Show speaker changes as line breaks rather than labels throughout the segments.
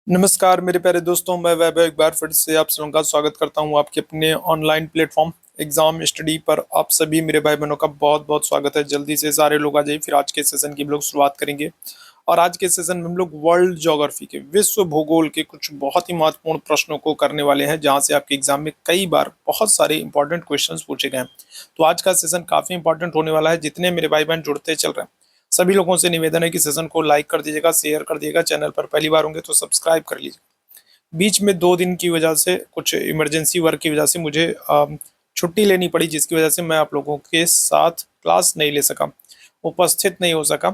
नमस्कार मेरे प्यारे दोस्तों, मैं वैभव एक बार फिर से आप सबका स्वागत करता हूं आपके अपने ऑनलाइन प्लेटफॉर्म एग्जाम स्टडी पर। आप सभी मेरे भाई बहनों का बहुत बहुत स्वागत है। जल्दी से सारे लोग आ जाइए, फिर आज के सेशन की हम लोग शुरुआत करेंगे। और आज के सेशन में हम लोग वर्ल्ड ज्योग्राफी के, विश्व भूगोल के कुछ बहुत ही महत्वपूर्ण प्रश्नों को करने वाले हैं, जहां से आपके एग्जाम में कई बार बहुत सारे इंपॉर्टेंट क्वेश्चंस पूछे गए हैं। तो आज का सेशन काफी इंपॉर्टेंट होने वाला है। जितने मेरे भाई बहन जुड़ते चल रहे हैं, सभी लोगों से निवेदन है कि सेशन को लाइक कर दीजिएगा, शेयर कर दीजिएगा, चैनल पर पहली बार होंगे तो सब्सक्राइब कर लीजिए। बीच में 2 दिन की वजह से, कुछ इमरजेंसी वर्क की वजह से मुझे छुट्टी लेनी पड़ी, जिसकी वजह से मैं आप लोगों के साथ क्लास नहीं ले सका, उपस्थित नहीं हो सका।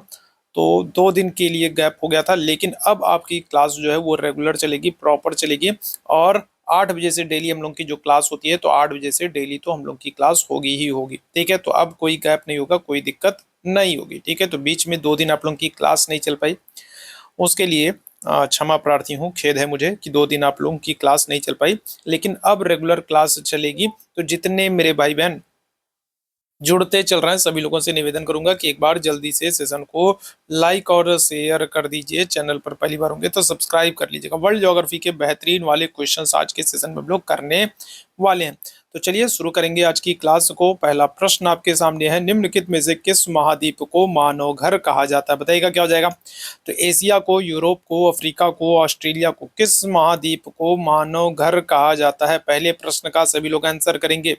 तो 2 दिन के लिए गैप हो गया था, लेकिन अब आपकी क्लास जो है वो रेगुलर चलेगी, प्रॉपर चलेगी। और 8 बजे से डेली हम लोग की जो क्लास होती है, तो 8 बजे से डेली तो हम लोग की क्लास होगी ही होगी। ठीक है, तो अब कोई गैप नहीं होगा, कोई दिक्कत नहीं होगी। ठीक है, तो बीच में 2 दिन आप लोगों की क्लास नहीं चल पाई, उसके लिए क्षमा प्रार्थी हूँ। खेद है मुझे कि 2 दिन आप लोगों की क्लास नहीं चल पाई, लेकिन अब रेगुलर क्लास चलेगी। तो जितने मेरे भाई बहन जुड़ते चल रहे हैं, सभी लोगों से निवेदन करूंगा कि एक बार जल्दी से सेशन को लाइक और शेयर कर दीजिए। चैनल पर पहली बार होंगे तो सब्सक्राइब कर लीजिएगा। वर्ल्ड ज्योग्राफी के बेहतरीन वाले क्वेश्चंस आज के सेशन में हम लोग करने वाले हैं। तो चलिए शुरू करेंगे आज की क्लास को। पहला प्रश्न आपके सामने है, निम्नलिखित में से किस महाद्वीप को मानव घर कहा जाता है? बताइएगा क्या हो जाएगा। तो एशिया को, यूरोप को, अफ्रीका को, ऑस्ट्रेलिया को, किस महाद्वीप को मानव घर कहा जाता है? पहले प्रश्न का सभी लोग आंसर करेंगे।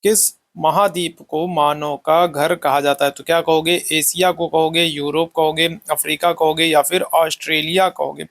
किस महाद्वीप को मानव का घर कहा जाता है? तो क्या कहोगे? एशिया को कहोगे, यूरोप कहोगे, अफ्रीका कहोगे, या फिर ऑस्ट्रेलिया कहोगे?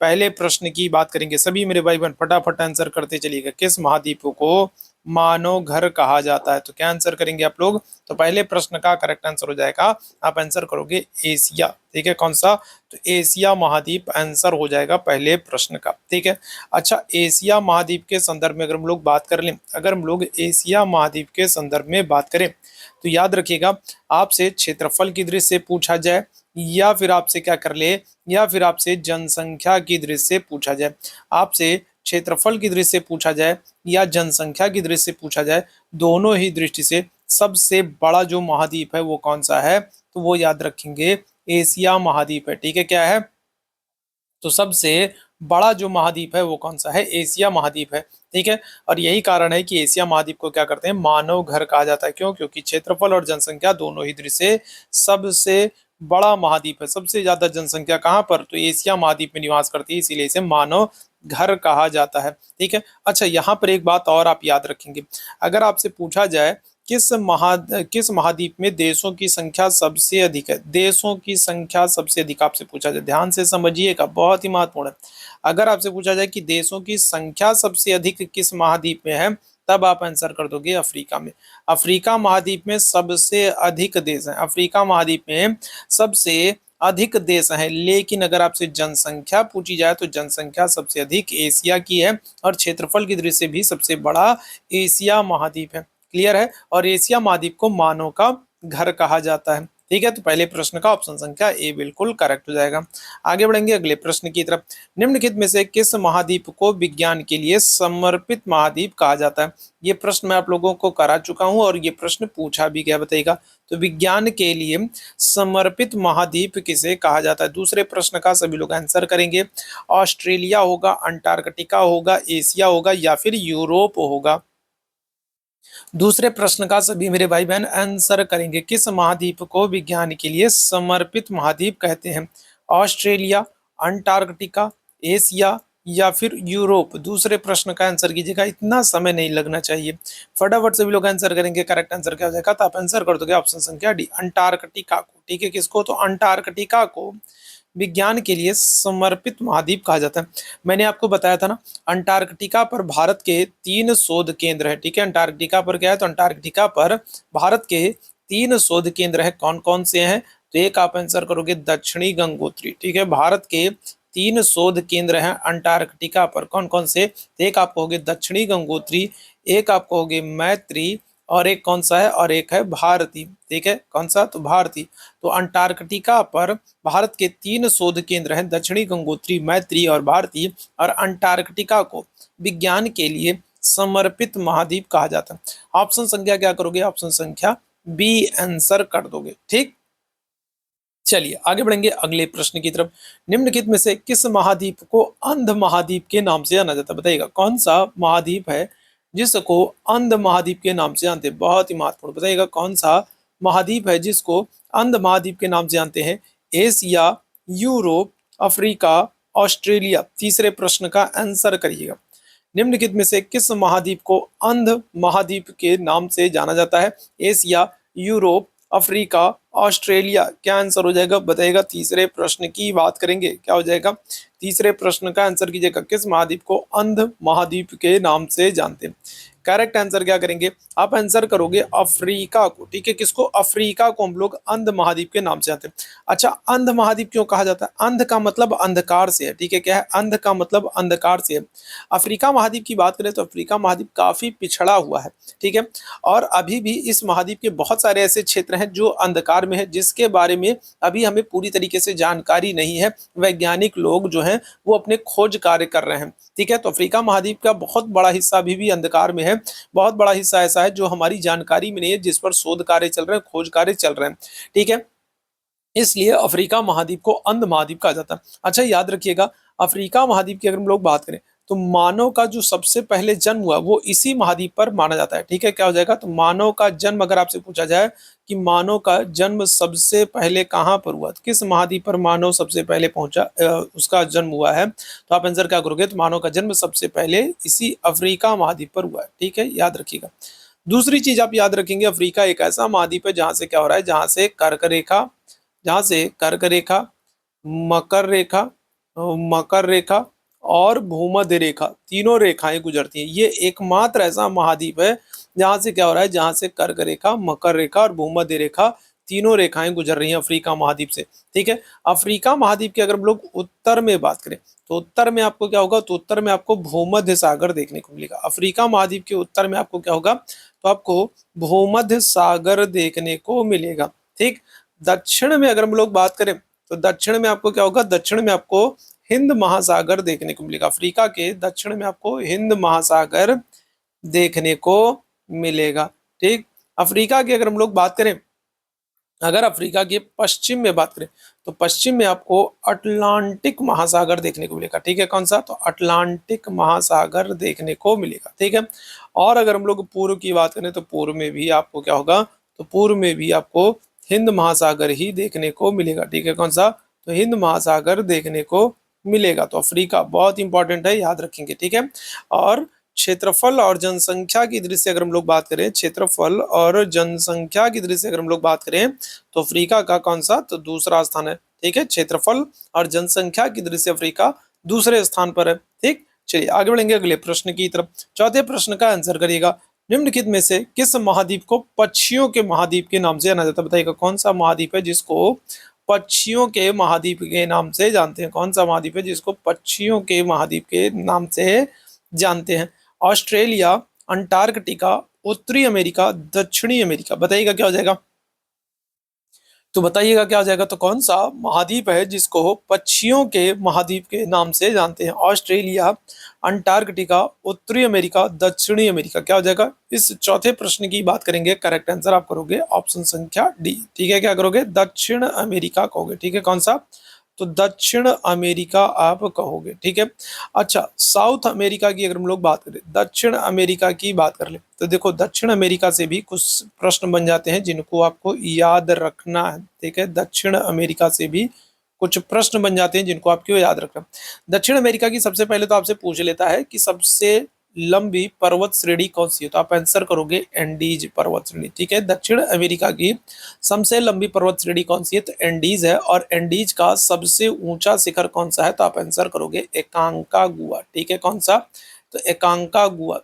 पहले प्रश्न की बात करेंगे। सभी मेरे भाई बहन फटाफट आंसर करते चलिएगा। किस महाद्वीप को मानव घर कहा जाता है? तो क्या आंसर करेंगे आप लोग? तो पहले प्रश्न का करेक्ट आंसर हो जाएगा, आप आंसर करोगे एशिया। ठीक है, कौन सा? तो एशिया महाद्वीप आंसर हो जाएगा पहले प्रश्न का। ठीक है। अच्छा, एशिया महाद्वीप के संदर्भ में अगर हम लोग बात कर लें, अगर हम लोग एशिया महाद्वीप के संदर्भ में बात करें, तो याद रखिएगा, आपसे क्षेत्रफल की दृष्टि से पूछा जाए, या फिर आपसे क्या कर ले, या फिर आपसे जनसंख्या की दृष्टि से पूछा जाए। आपसे क्षेत्रफल की दृष्टि से पूछा जाए या जनसंख्या की दृष्टि से पूछा जाए, दोनों ही दृष्टि से सबसे बड़ा जो महाद्वीप है वो कौन सा है? तो वो याद रखेंगे, एशिया महाद्वीप है। ठीक है, क्या है? तो सबसे बड़ा जो महाद्वीप है वो कौन सा है? एशिया महाद्वीप है। ठीक है, और यही कारण है कि एशिया महाद्वीप को क्या करते हैं? मानव घर कहा जाता है। क्यों? क्योंकि क्षेत्रफल और जनसंख्या दोनों ही दृष्टि से सबसे बड़ा महाद्वीप है। सबसे ज्यादा जनसंख्या कहाँ पर? तो एशिया महाद्वीप में निवास करती है, इसीलिए इसे मानव घर कहा जाता है। ठीक है। अच्छा, यहाँ पर एक बात और आप याद रखेंगे, अगर आपसे पूछा जाए किस महाद्वीप में देशों की संख्या सबसे अधिक है? देशों की संख्या सबसे अधिक आपसे पूछा जाए, ध्यान से समझिएगा, बहुत ही महत्वपूर्ण है। अगर आपसे पूछा जाए कि देशों की संख्या सबसे अधिक किस महाद्वीप में है, तब आप आंसर कर दोगे अफ्रीका में। अफ्रीका महाद्वीप में सबसे अधिक देश हैं, अफ्रीका महाद्वीप में सबसे अधिक देश हैं। लेकिन अगर आपसे जनसंख्या पूछी जाए तो जनसंख्या सबसे अधिक एशिया की है, और क्षेत्रफल की दृष्टि से भी सबसे बड़ा एशिया महाद्वीप है। क्लियर है? और एशिया महाद्वीप को मानव का घर कहा जाता है। ठीक है, तो पहले प्रश्न का ऑप्शन संख्या ए बिल्कुल करेक्ट हो जाएगा। आगे बढ़ेंगे अगले प्रश्न की तरफ। निम्नलिखित में से किस महाद्वीप को विज्ञान के लिए समर्पित महाद्वीप कहा जाता है? ये प्रश्न मैं आप लोगों को करा चुका हूं, और ये प्रश्न पूछा भी गया, बताइएगा। तो विज्ञान के लिए समर्पित महाद्वीप किसे कहा जाता है? दूसरे प्रश्न का सभी लोग आंसर करेंगे। ऑस्ट्रेलिया होगा, अंटार्कटिका होगा, एशिया होगा, या फिर यूरोप होगा? दूसरे प्रश्न का सभी मेरे भाई बहन आंसर करेंगे। किस महाद्वीप को विज्ञान के लिए समर्पित महाद्वीप कहते हैं? ऑस्ट्रेलिया, अंटार्कटिका, एशिया, या फिर यूरोप? दूसरे प्रश्न का आंसर कीजिएगा, इतना समय नहीं लगना चाहिए, फटाफट सभी लोग आंसर करेंगे। करेक्ट आंसर क्या हो जाएगा? तो आप आंसर कर दोगे ऑप्शन संख्या डी, अंटार्कटिका को। ठीक है, किसको? तो अंटार्कटिका को विज्ञान के लिए समर्पित महाद्वीप कहा जाता है। मैंने आपको बताया था ना, अंटार्कटिका पर भारत के 3 शोध केंद्र है। ठीक है, अंटार्कटिका पर क्या है? तो अंटार्कटिका पर भारत के 3 शोध केंद्र है। कौन कौन से हैं? तो एक आप आंसर करोगे दक्षिणी गंगोत्री। ठीक है, भारत के 3 शोध केंद्र हैं अंटार्कटिका पर। कौन कौन से? तो एक आप कहोगे दक्षिणी गंगोत्री, एक आप कहोगे मैत्री, और एक कौन सा है? और एक है भारती। ठीक है, कौन सा? तो भारती। तो अंटार्कटिका पर भारत के 3 शोध केंद्र हैं, दक्षिणी गंगोत्री, मैत्री और भारती। और अंटार्कटिका को विज्ञान के लिए समर्पित महाद्वीप कहा जाता है। ऑप्शन संख्या क्या करोगे? ऑप्शन संख्या बी आंसर कर दोगे। ठीक। चलिए आगे बढ़ेंगे अगले प्रश्न की तरफ। निम्नलिखित में से किस महाद्वीप को अंध महाद्वीप के नाम से जाना जाता है? बताइएगा कौन सा महाद्वीप है जिसको अंध महाद्वीप के नाम से जानते हैं? बहुत ही महत्वपूर्ण, बताइएगा कौन सा महाद्वीप है जिसको अंध महाद्वीप के नाम से जानते हैं? Asia, Europe, Africa, Australia. तीसरे प्रश्न का आंसर करिएगा। निम्नलिखित में से किस महाद्वीप को अंध महाद्वीप के नाम से जाना जाता है? Asia, Europe, Africa, Australia. क्या आंसर हो जाएगा बताइएगा। तीसरे प्रश्न की बात करेंगे, क्या हो जाएगा? तीसरे प्रश्न का आंसर कीजिएगा, किस महाद्वीप को अंध महाद्वीप के नाम से जानते हैं? करेक्ट आंसर क्या करेंगे आप? आंसर करोगे अफ्रीका को। ठीक है, किसको? अफ्रीका को हम लोग अंध महाद्वीप के नाम से जानते हैं। अच्छा, अंध महाद्वीप क्यों कहा जाता है? अंध का मतलब अंधकार से है। ठीक है, क्या है? अंध का मतलब अंधकार से है। अफ्रीका महाद्वीप की बात करें तो अफ्रीका महाद्वीप काफी पिछड़ा हुआ है। ठीक है, और अभी भी इस महाद्वीप के बहुत सारे ऐसे क्षेत्र हैं जो अंधकार में है, जिसके बारे में अभी हमें पूरी तरीके से जानकारी नहीं है। वैज्ञानिक लोग जो हैं वो अपने खोज कार्य कर रहे हैं। ठीक है, तो अफ्रीका महाद्वीप का बहुत बड़ा हिस्सा अभी भी अंधकार में है। बहुत बड़ा हिस्सा ऐसा है जो हमारी जानकारी में नहीं है, जिस पर शोध कार्य चल रहे हैं, खोज कार्य चल रहे हैं। ठीक है, इसलिए अफ्रीका महाद्वीप को अंध महाद्वीप कहा जाता है। अच्छा, याद रखिएगा, अफ्रीका महाद्वीप की अगर हम लोग बात करें तो मानव का जो सबसे पहले जन्म हुआ वो इसी महाद्वीप पर माना जाता है। ठीक है, क्या हो जाएगा? तो मानव का जन्म अगर आपसे पूछा जाए कि मानव का जन्म सबसे पहले कहाँ पर हुआ, किस महाद्वीप पर मानव सबसे पहले पहुंचा, उसका जन्म हुआ है, तो आप आंसर क्या करोगे? तो मानव का जन्म सबसे पहले इसी अफ्रीका महाद्वीप पर हुआ है। ठीक है, याद रखिएगा। दूसरी चीज आप याद रखेंगे, अफ्रीका एक ऐसा महाद्वीप है जहां से क्या हो रहा है, जहां से कर्क रेखा, मकर रेखा, मकर रेखा और भूमध्य रेखा, तीनों रेखाएं गुजरती हैं। ये एकमात्र ऐसा महाद्वीप है जहां से क्या हो रहा है, जहां से कर्क रेखा, मकर रेखा और भूमध्य रेखा, तीनों रेखाएं गुजर रही हैं अफ्रीका महाद्वीप से। ठीक है, अफ्रीका महाद्वीप की अगर हम लोग उत्तर में बात करें तो उत्तर में आपको क्या होगा? तो उत्तर में आपको भूमध्य सागर देखने को मिलेगा। अफ्रीका महाद्वीप के उत्तर में आपको क्या होगा? तो आपको भूमध्य सागर देखने को मिलेगा। ठीक, दक्षिण में अगर हम लोग बात करें तो दक्षिण में आपको क्या होगा? दक्षिण में आपको हिंद महासागर देखने को मिलेगा। अफ्रीका के दक्षिण में आपको हिंद महासागर देखने को मिलेगा। ठीक, अफ्रीका की अगर हम लोग बात करें, अगर अफ्रीका के पश्चिम में बात करें तो पश्चिम में आपको अटलांटिक महासागर देखने को मिलेगा। ठीक है, कौन सा? तो अटलांटिक महासागर देखने को मिलेगा। ठीक है, और अगर हम लोग पूर्व की बात करें तो पूर्व में भी आपको क्या होगा? तो पूर्व में भी आपको हिंद महासागर ही देखने को मिलेगा। ठीक है, कौन सा? तो हिंद महासागर देखने को मिलेगा। तो अफ्रीका बहुत इंपॉर्टेंट है, याद रखेंगे। ठीक है, और क्षेत्रफल और जनसंख्या की दृष्टि से अगर हम लोग बात करें, क्षेत्रफल और जनसंख्या की दृष्टि से अगर हम लोग बात करें तो अफ्रीका का कौन सा? तो दूसरा स्थान है। ठीक है, क्षेत्रफल और जनसंख्या की दृष्टि से अफ्रीका दूसरे स्थान पर है। ठीक, चलिए आगे बढ़ेंगे अगले प्रश्न की तरफ। चौथे प्रश्न का आंसर करिएगा। निम्नलिखित में से किस महाद्वीप को पक्षियों के महाद्वीप के नाम से जाना जाता है? बताइएगा कौन सा महाद्वीप है जिसको पक्षियों के महाद्वीप के नाम से जानते हैं? कौन सा महाद्वीप है जिसको पक्षियों के महाद्वीप के नाम से जानते हैं? ऑस्ट्रेलिया, अंटार्कटिका, उत्तरी अमेरिका, दक्षिणी अमेरिका। बताइएगा क्या हो जाएगा? तो बताइएगा क्या हो जाएगा? तो कौन सा महाद्वीप है जिसको पक्षियों के महाद्वीप के नाम से जानते हैं? ऑस्ट्रेलिया, अंटार्कटिका, उत्तरी अमेरिका, दक्षिणी अमेरिका। क्या हो जाएगा? इस चौथे प्रश्न की बात करेंगे, करेक्ट आंसर आप करोगे ऑप्शन संख्या डी। ठीक है, क्या करोगे? दक्षिण अमेरिका कहोगे। ठीक है, कौन सा? तो दक्षिण अमेरिका आप कहोगे। ठीक है, अच्छा, साउथ अमेरिका की अगर हम लोग बात करें, दक्षिण अमेरिका की बात कर ले तो देखो दक्षिण अमेरिका से भी कुछ प्रश्न बन जाते हैं जिनको आपको याद रखना है। ठीक है, दक्षिण अमेरिका से भी कुछ प्रश्न बन जाते हैं जिनको आपको याद रखना है। दक्षिण अमेरिका की सबसे पहले तो आपसे पूछ लेता है कि सबसे लंबी पर्वत श्रेणी कौन सी है, तो आप आंसर करोगे एंडीज पर्वत श्रेणी। ठीक है, दक्षिण अमेरिका की सबसे लंबी पर्वत श्रेणी कौन सी है? तो एंडीज है। और एंडीज का सबसे ऊंचा शिखर कौन सा है? तो आप आंसर करोगे एकांकागुआ। ठीक है, कौन सा? तो एकांकागुआ।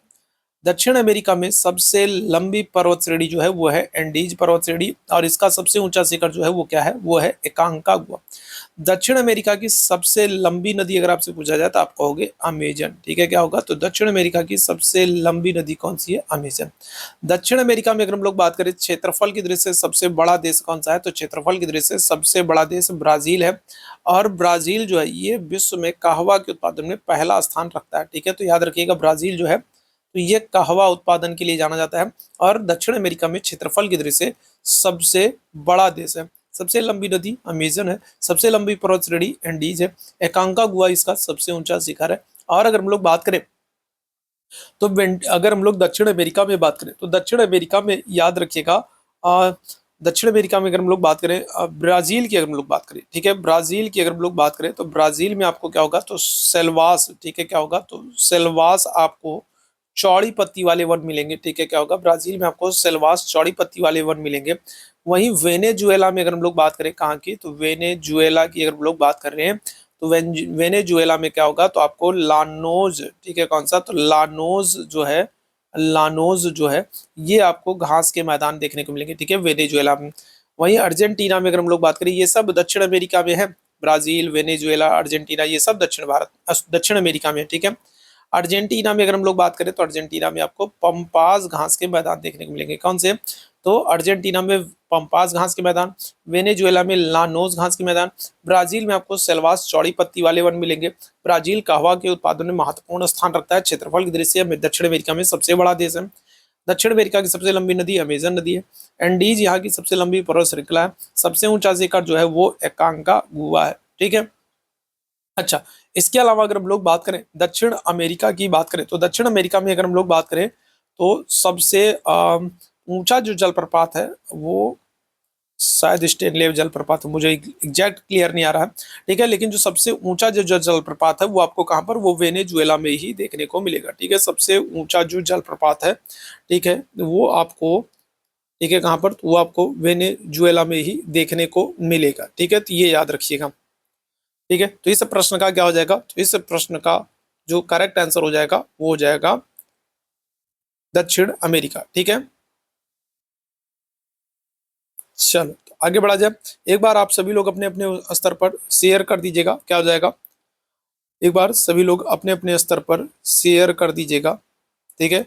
दक्षिण अमेरिका में सबसे लंबी पर्वत श्रेणी जो है वो है एंडीज पर्वत श्रेणी, और इसका सबसे ऊंचा शिखर जो है वो क्या है? वो है एकांकागुआ। दक्षिण अमेरिका की सबसे लंबी नदी अगर आपसे पूछा जाए तो आप कहोगे अमेजन। ठीक है, क्या होगा? तो दक्षिण अमेरिका की सबसे लंबी नदी कौन सी है? अमेजन। दक्षिण अमेरिका में अगर हम लोग बात करें क्षेत्रफल की दृष्टि से सबसे बड़ा देश कौन सा है? तो क्षेत्रफल की दृष्टि से सबसे बड़ा देश ब्राजील है। और ब्राजील जो है ये विश्व में कहवा के उत्पादन में पहला स्थान रखता है। ठीक है, तो याद रखिएगा ब्राजील जो है तो ये कहवा उत्पादन के लिए जाना जाता है। और दक्षिण अमेरिका में क्षेत्रफल की दृष्टि से सबसे बड़ा देश है। सबसे लंबी नदी अमेजन है, सबसे लंबी पर्वत श्रेणी एंडीज है, एकांकागुआ इसका सबसे ऊंचा शिखर है। और अगर हम लोग बात करें तो अगर हम लोग दक्षिण अमेरिका में बात करें तो दक्षिण अमेरिका में याद रखिएगा, दक्षिण अमेरिका में अगर हम लोग बात करें, ब्राजील की अगर हम लोग बात करें, ठीक है, ब्राजील की अगर हम लोग बात करें तो ब्राजील में आपको क्या होगा, तो सेल्वास, ठीक है, क्या होगा, तो सेल्वास आपको चौड़ी पत्ती वाले वन मिलेंगे, ठीक है, क्या होगा, ब्राजील में आपको सेल्वास चौड़ी पत्ती वाले वन मिलेंगे। वहीं वेनेजुएला में अगर हम लोग बात करें, कहाँ की, तो वेनेजुएला की अगर हम लोग बात कर रहे हैं तो वेनेजुएला में क्या होगा, तो आपको लानोज, ठीक है, कौन सा, तो लानोज जो है, लानोज जो है ये आपको घास के मैदान देखने को मिलेंगे, ठीक है, वेनेजुएला में। वहीं अर्जेंटीना में अगर हम लोग बात करें, ये सब दक्षिण अमेरिका में है, ब्राजील, वेनेजुएला, अर्जेंटीना, ये सब दक्षिण अमेरिका में है, ठीक है। अर्जेंटीना में अगर हम लोग बात करें तो अर्जेंटीना में आपको पंपास घास के मैदान देखने को मिलेंगे, कौन से, तो अर्जेंटीना में पंपास घास के मैदान, वेनेजुएला में लानोस घास के मैदान, ब्राजील में आपको सेल्वास चौड़ी पत्ती वाले वन मिलेंगे। ब्राजील कहवा के उत्पादन में महत्वपूर्ण स्थान रखता है, क्षेत्रफल की दृष्टि से दक्षिण अमेरिका में सबसे बड़ा देश है। दक्षिण अमेरिका की सबसे लंबी नदी अमेजन नदी है। एंडीज यहाँ की सबसे लंबी पर्वत श्रृंखला है। सबसे ऊंचा शिखर जो है वो एकांकागुआ है, ठीक है। अच्छा, इसके अलावा अगर हम लोग बात करें दक्षिण अमेरिका की बात करें तो दक्षिण अमेरिका में अगर हम लोग बात करें तो सबसे ऊंचा जो जलप्रपात है वो शायद स्टेनले जलप्रपात है, मुझे एग्जैक्ट क्लियर नहीं आ रहा है, ठीक है, लेकिन जो सबसे ऊंचा जो जलप्रपात है वो आपको कहाँ पर, वो वेनेजुएला में ही देखने को मिलेगा, ठीक है। सबसे ऊंचा जो जलप्रपात है, ठीक है, वो आपको, ठीक है, कहाँ पर, तो वो आपको वेनेजुएला में ही देखने को मिलेगा, ठीक है, तो ये याद रखिएगा, ठीक है। तो इस प्रश्न का क्या हो जाएगा, तो इस प्रश्न का जो करेक्ट आंसर हो जाएगा वो हो जाएगा दक्षिण अमेरिका, ठीक है। चलो तो आगे बढ़ा जाए। एक बार आप सभी लोग अपने अपने स्तर पर शेयर कर दीजिएगा, क्या हो जाएगा, एक बार सभी लोग अपने अपने स्तर पर शेयर कर दीजिएगा, ठीक है।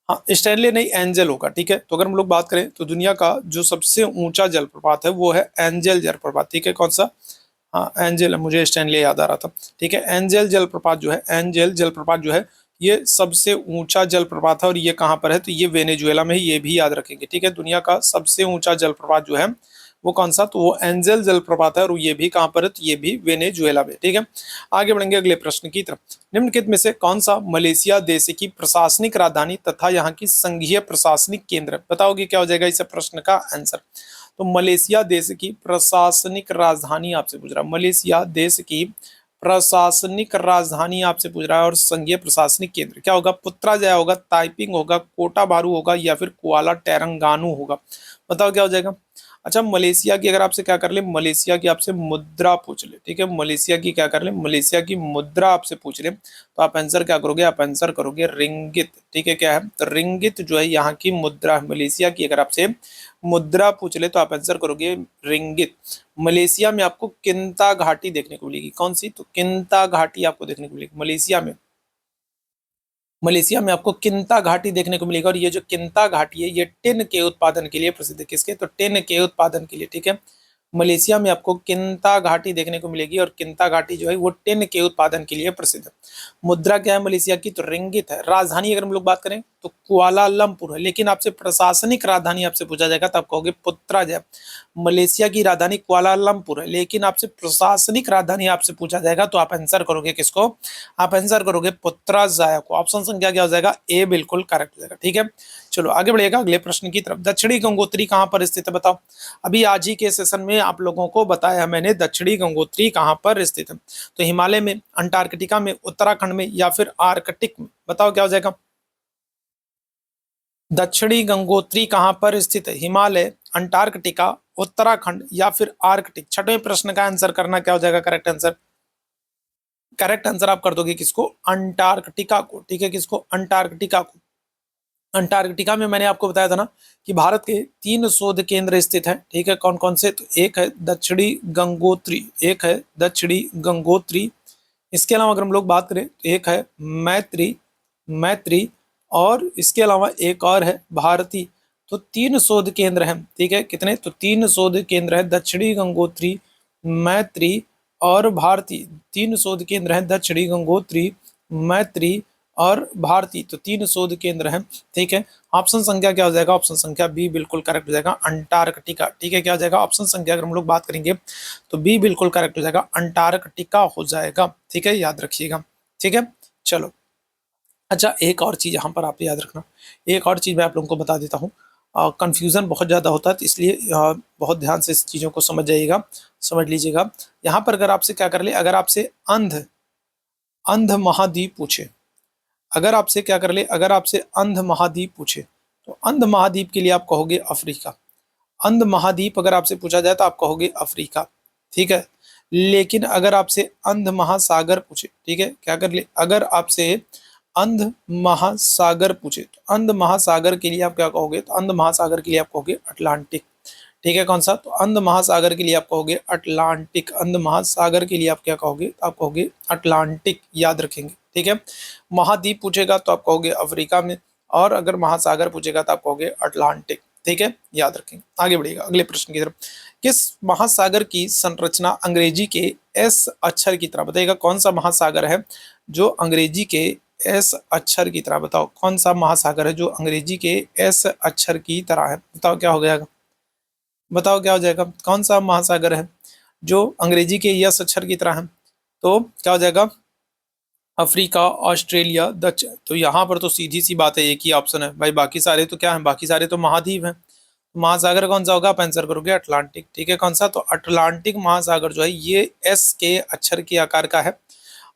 हाँ, स्टैनले नहीं, एंजल होगा, ठीक है। तो अगर हम लोग बात करें तो दुनिया का जो सबसे ऊंचा जलप्रपात है वो है एंजल जलप्रपात, ठीक है, कौन सा, हाँ एंजल, मुझे स्टैनले याद आ रहा था, ठीक है। एंजल जलप्रपात जो है, एंजल जलप्रपात जो है ये सबसे ऊंचा जलप्रपात है और ये कहाँ पर है, तो ये वेनेजुएला में है, ये भी याद रखेंगे, ठीक है। दुनिया का सबसे ऊंचा जलप्रपात जो है वो कौन सा, तो वो एंजल जलप्रपात है और ये भी कहाँ पर है, तो ये भी वेनेजुएला में, ठीक है। आगे बढ़ेंगे अगले प्रश्न की तरफ। निम्नलिखित में से कौन सा मलेशिया देश की प्रशासनिक राजधानी तथा यहाँ की संघीय प्रशासनिक केंद्र है, बताओगे क्या हो जाएगा इस प्रश्न का आंसर। तो मलेशिया देश की प्रशासनिक राजधानी आपसे पूछ रहा है, मलेशिया देश की प्रशासनिक राजधानी आपसे पूछ रहा है और संघीय प्रशासनिक केंद्र क्या होगा, पुत्राजया होगा, ताइपिंग होगा, कोटा बारू होगा या फिर कुआला टेरंगानू होगा, बताओ क्या हो जाएगा। अच्छा, मलेशिया की अगर आपसे क्या कर ले, मलेशिया की आपसे मुद्रा पूछ ले, ठीक है, मलेशिया की क्या कर ले, मलेशिया की मुद्रा आपसे पूछ ले तो आप आंसर क्या करोगे, आप आंसर करोगे रिंगित, ठीक है, क्या है, तो रिंगित जो है यहाँ की मुद्रा है। मलेशिया की अगर आपसे मुद्रा पूछ ले तो आप आंसर करोगे रिंगित। मलेशिया में आपको किंता घाटी देखने को मिलेगी, कौन सी, तो किंता घाटी आपको देखने को मिलेगी मलेशिया में। मलेशिया में आपको किंता घाटी देखने को मिलेगा और ये जो किंता घाटी है ये टिन के उत्पादन के लिए प्रसिद्ध है, किसके, तो टिन के उत्पादन के लिए, ठीक है। मलेशिया में आपको किंता घाटी देखने को मिलेगी और किंता घाटी जो है वो टिन के उत्पादन के लिए प्रसिद्ध है। मुद्रा क्या है मलेशिया की, तो रिंगित है। राजधानी अगर हम लोग बात करें तो कुआलालंपुर है, लेकिन आपसे प्रशासनिक राजधानी आपसे पूछा जाएगा तब कहोगे पुत्राजया। मलेशिया की राजधानी कुआलालंपुर है, लेकिन आपसे प्रशासनिक राजधानी आपसे पूछा जाएगा तो आप आंसर करोगे किसको, आप आंसर करोगे पुत्राजया को। ऑप्शन संख्या क्या हो जाएगा, ए बिल्कुल करेक्ट हो जाएगा, ठीक है। चलो आगे बढ़ेगा अगले प्रश्न की तरफ। दक्षिणी गंगोत्री कहाँ पर स्थित है, बताओ। अभी आज ही के सेशन में आप लोगों को बताया मैंने दक्षिणी गंगोत्री कहाँ पर स्थित है, तो हिमालय में, अंटार्कटिका में, उत्तराखंड में या फिर आर्कटिक में, बताओ क्या हो जाएगा। दक्षिणी गंगोत्री कहाँ पर स्थित है, हिमालय, अंटार्कटिका, उत्तराखंड या फिर आर्कटिक। छठवें प्रश्न का आंसर करना क्या हो जाएगा करेक्ट आंसर, करेक्ट आंसर आप कर दोगे किसको, अंटार्कटिका को, ठीक है, किसको, अंटार्कटिका को। अंटार्कटिका में मैंने आपको बताया था ना कि भारत के 3 शोध केंद्र स्थित हैं, ठीक है, कौन कौन से, तो एक है दक्षिणी गंगोत्री, एक है दक्षिणी गंगोत्री, इसके अलावा अगर हम लोग बात करें तो एक है मैत्री, मैत्री, और इसके अलावा एक और है भारती। तो 3 शोध केंद्र हैं, ठीक है, कितने, तो 3 शोध केंद्र है, दक्षिणी गंगोत्री, मैत्री और भारती। 3 शोध केंद्र हैं, दक्षिणी गंगोत्री, मैत्री और भारतीय, तो 3 शोध केंद्र हैं। ठीक है, ऑप्शन संख्या क्या हो जाएगा, ऑप्शन संख्या बी बिल्कुल करेक्ट हो जाएगा, अंटार्कटिका। ठीक है, क्या हो जाएगा, ऑप्शन संख्या अगर हम लोग बात करेंगे तो बी बिल्कुल करेक्ट हो जाएगा, अंटार्कटिका हो जाएगा। ठीक है, याद रखिएगा। ठीक है, चलो। अच्छा, एक और चीज़ यहाँ पर आप याद रखना, एक और चीज़ मैं आप लोगों को बता देता हूँ। कन्फ्यूज़न बहुत ज़्यादा होता है, तो इसलिए बहुत ध्यान से इस चीज़ों को समझ जाइएगा, समझ लीजिएगा। यहाँ पर अगर आपसे क्या कर ले, अगर आपसे अंध अंध महाद्वीप पूछे, अगर आपसे क्या कर ले, अगर आपसे अंध महाद्वीप पूछे, तो अंध महाद्वीप के लिए आप कहोगे अफ्रीका। अंध महाद्वीप अगर आपसे पूछा जाए तो आप कहोगे अफ्रीका। ठीक है, लेकिन अगर आपसे अंध महासागर पूछे, ठीक है, क्या कर ले, अगर आपसे अंध महासागर पूछे, तो अंध महासागर के लिए आप क्या कहोगे, तो अंध महासागर के लिए आप कहोगे अटलांटिक। ठीक है, कौन सा, तो अंध महासागर के लिए आप कहोगे अटलांटिक। अंध महासागर के लिए आप क्या कहोगे, तो आप कहोगे अटलांटिक, याद रखेंगे। ठीक है, महाद्वीप पूछेगा तो आप कहोगे अफ्रीका में, और अगर महासागर पूछेगा तो आप कहोगे अटलांटिक। ठीक है, याद रखेंगे। आगे बढ़िएगा अगले प्रश्न की तरफ। किस महासागर की संरचना अंग्रेजी के एस अक्षर की तरह, बताइएगा कौन सा महासागर है जो अंग्रेजी के एस अक्षर की तरह, बताओ कौन सा महासागर है जो अंग्रेजी के एस अक्षर की तरह है, बताओ क्या हो गया, बताओ क्या हो जाएगा, कौन सा महासागर है जो अंग्रेजी के यस अक्षर की तरह है, तो क्या हो जाएगा, अफ्रीका, ऑस्ट्रेलिया, दक्षिण। तो यहाँ पर तो सीधी सी बात है, एक ही ऑप्शन है भाई, बाकी सारे तो क्या है, बाकी सारे तो महाद्वीप हैं। महासागर कौन सा होगा, आप आंसर करोगे अटलांटिक। ठीक है, कौन सा, तो अटलांटिक महासागर जो है ये एस के अक्षर के आकार का है,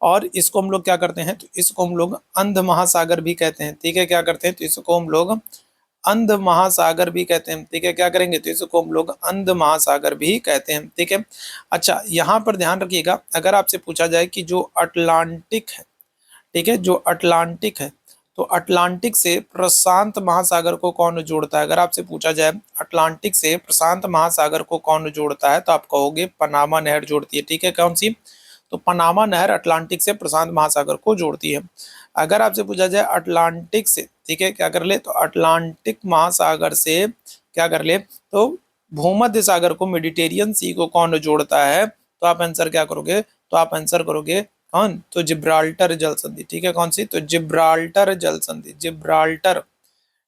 और इसको हम लोग क्या करते हैं, तो इसको हम लोग अंध महासागर भी कहते हैं। ठीक है, क्या करते हैं, तो इसको हम लोग अंध महासागर भी कहते हैं। ठीक है, क्या करेंगे, तो इसको हम लोग अंध महासागर भी कहते हैं। ठीक है, अच्छा यहाँ पर ध्यान रखिएगा, अगर आपसे पूछा जाए कि जो अटलांटिक है, ठीक है, जो अटलांटिक है, तो अटलांटिक से प्रशांत महासागर को कौन जोड़ता है, अगर आपसे पूछा जाए अटलांटिक से प्रशांत महासागर को कौन जोड़ता है, तो आप कहोगे पनामा नहर जोड़ती है। ठीक है, कौन सी, तो पनामा नहर अटलांटिक से प्रशांत महासागर को जोड़ती है। अगर आपसे पूछा जाए अटलांटिक से, ठीक है, क्या कर ले, तो अटलांटिक महासागर से क्या कर ले, तो भूमध्य सागर को, मेडिटेरियन सी को कौन जोड़ता है, तो आप आंसर क्या करोगे, तो आप आंसर करोगे कौन, तो जिब्राल्टर जल संधि। ठीक है, कौन सी, तो जिब्राल्टर जल संधि, जिब्राल्टर।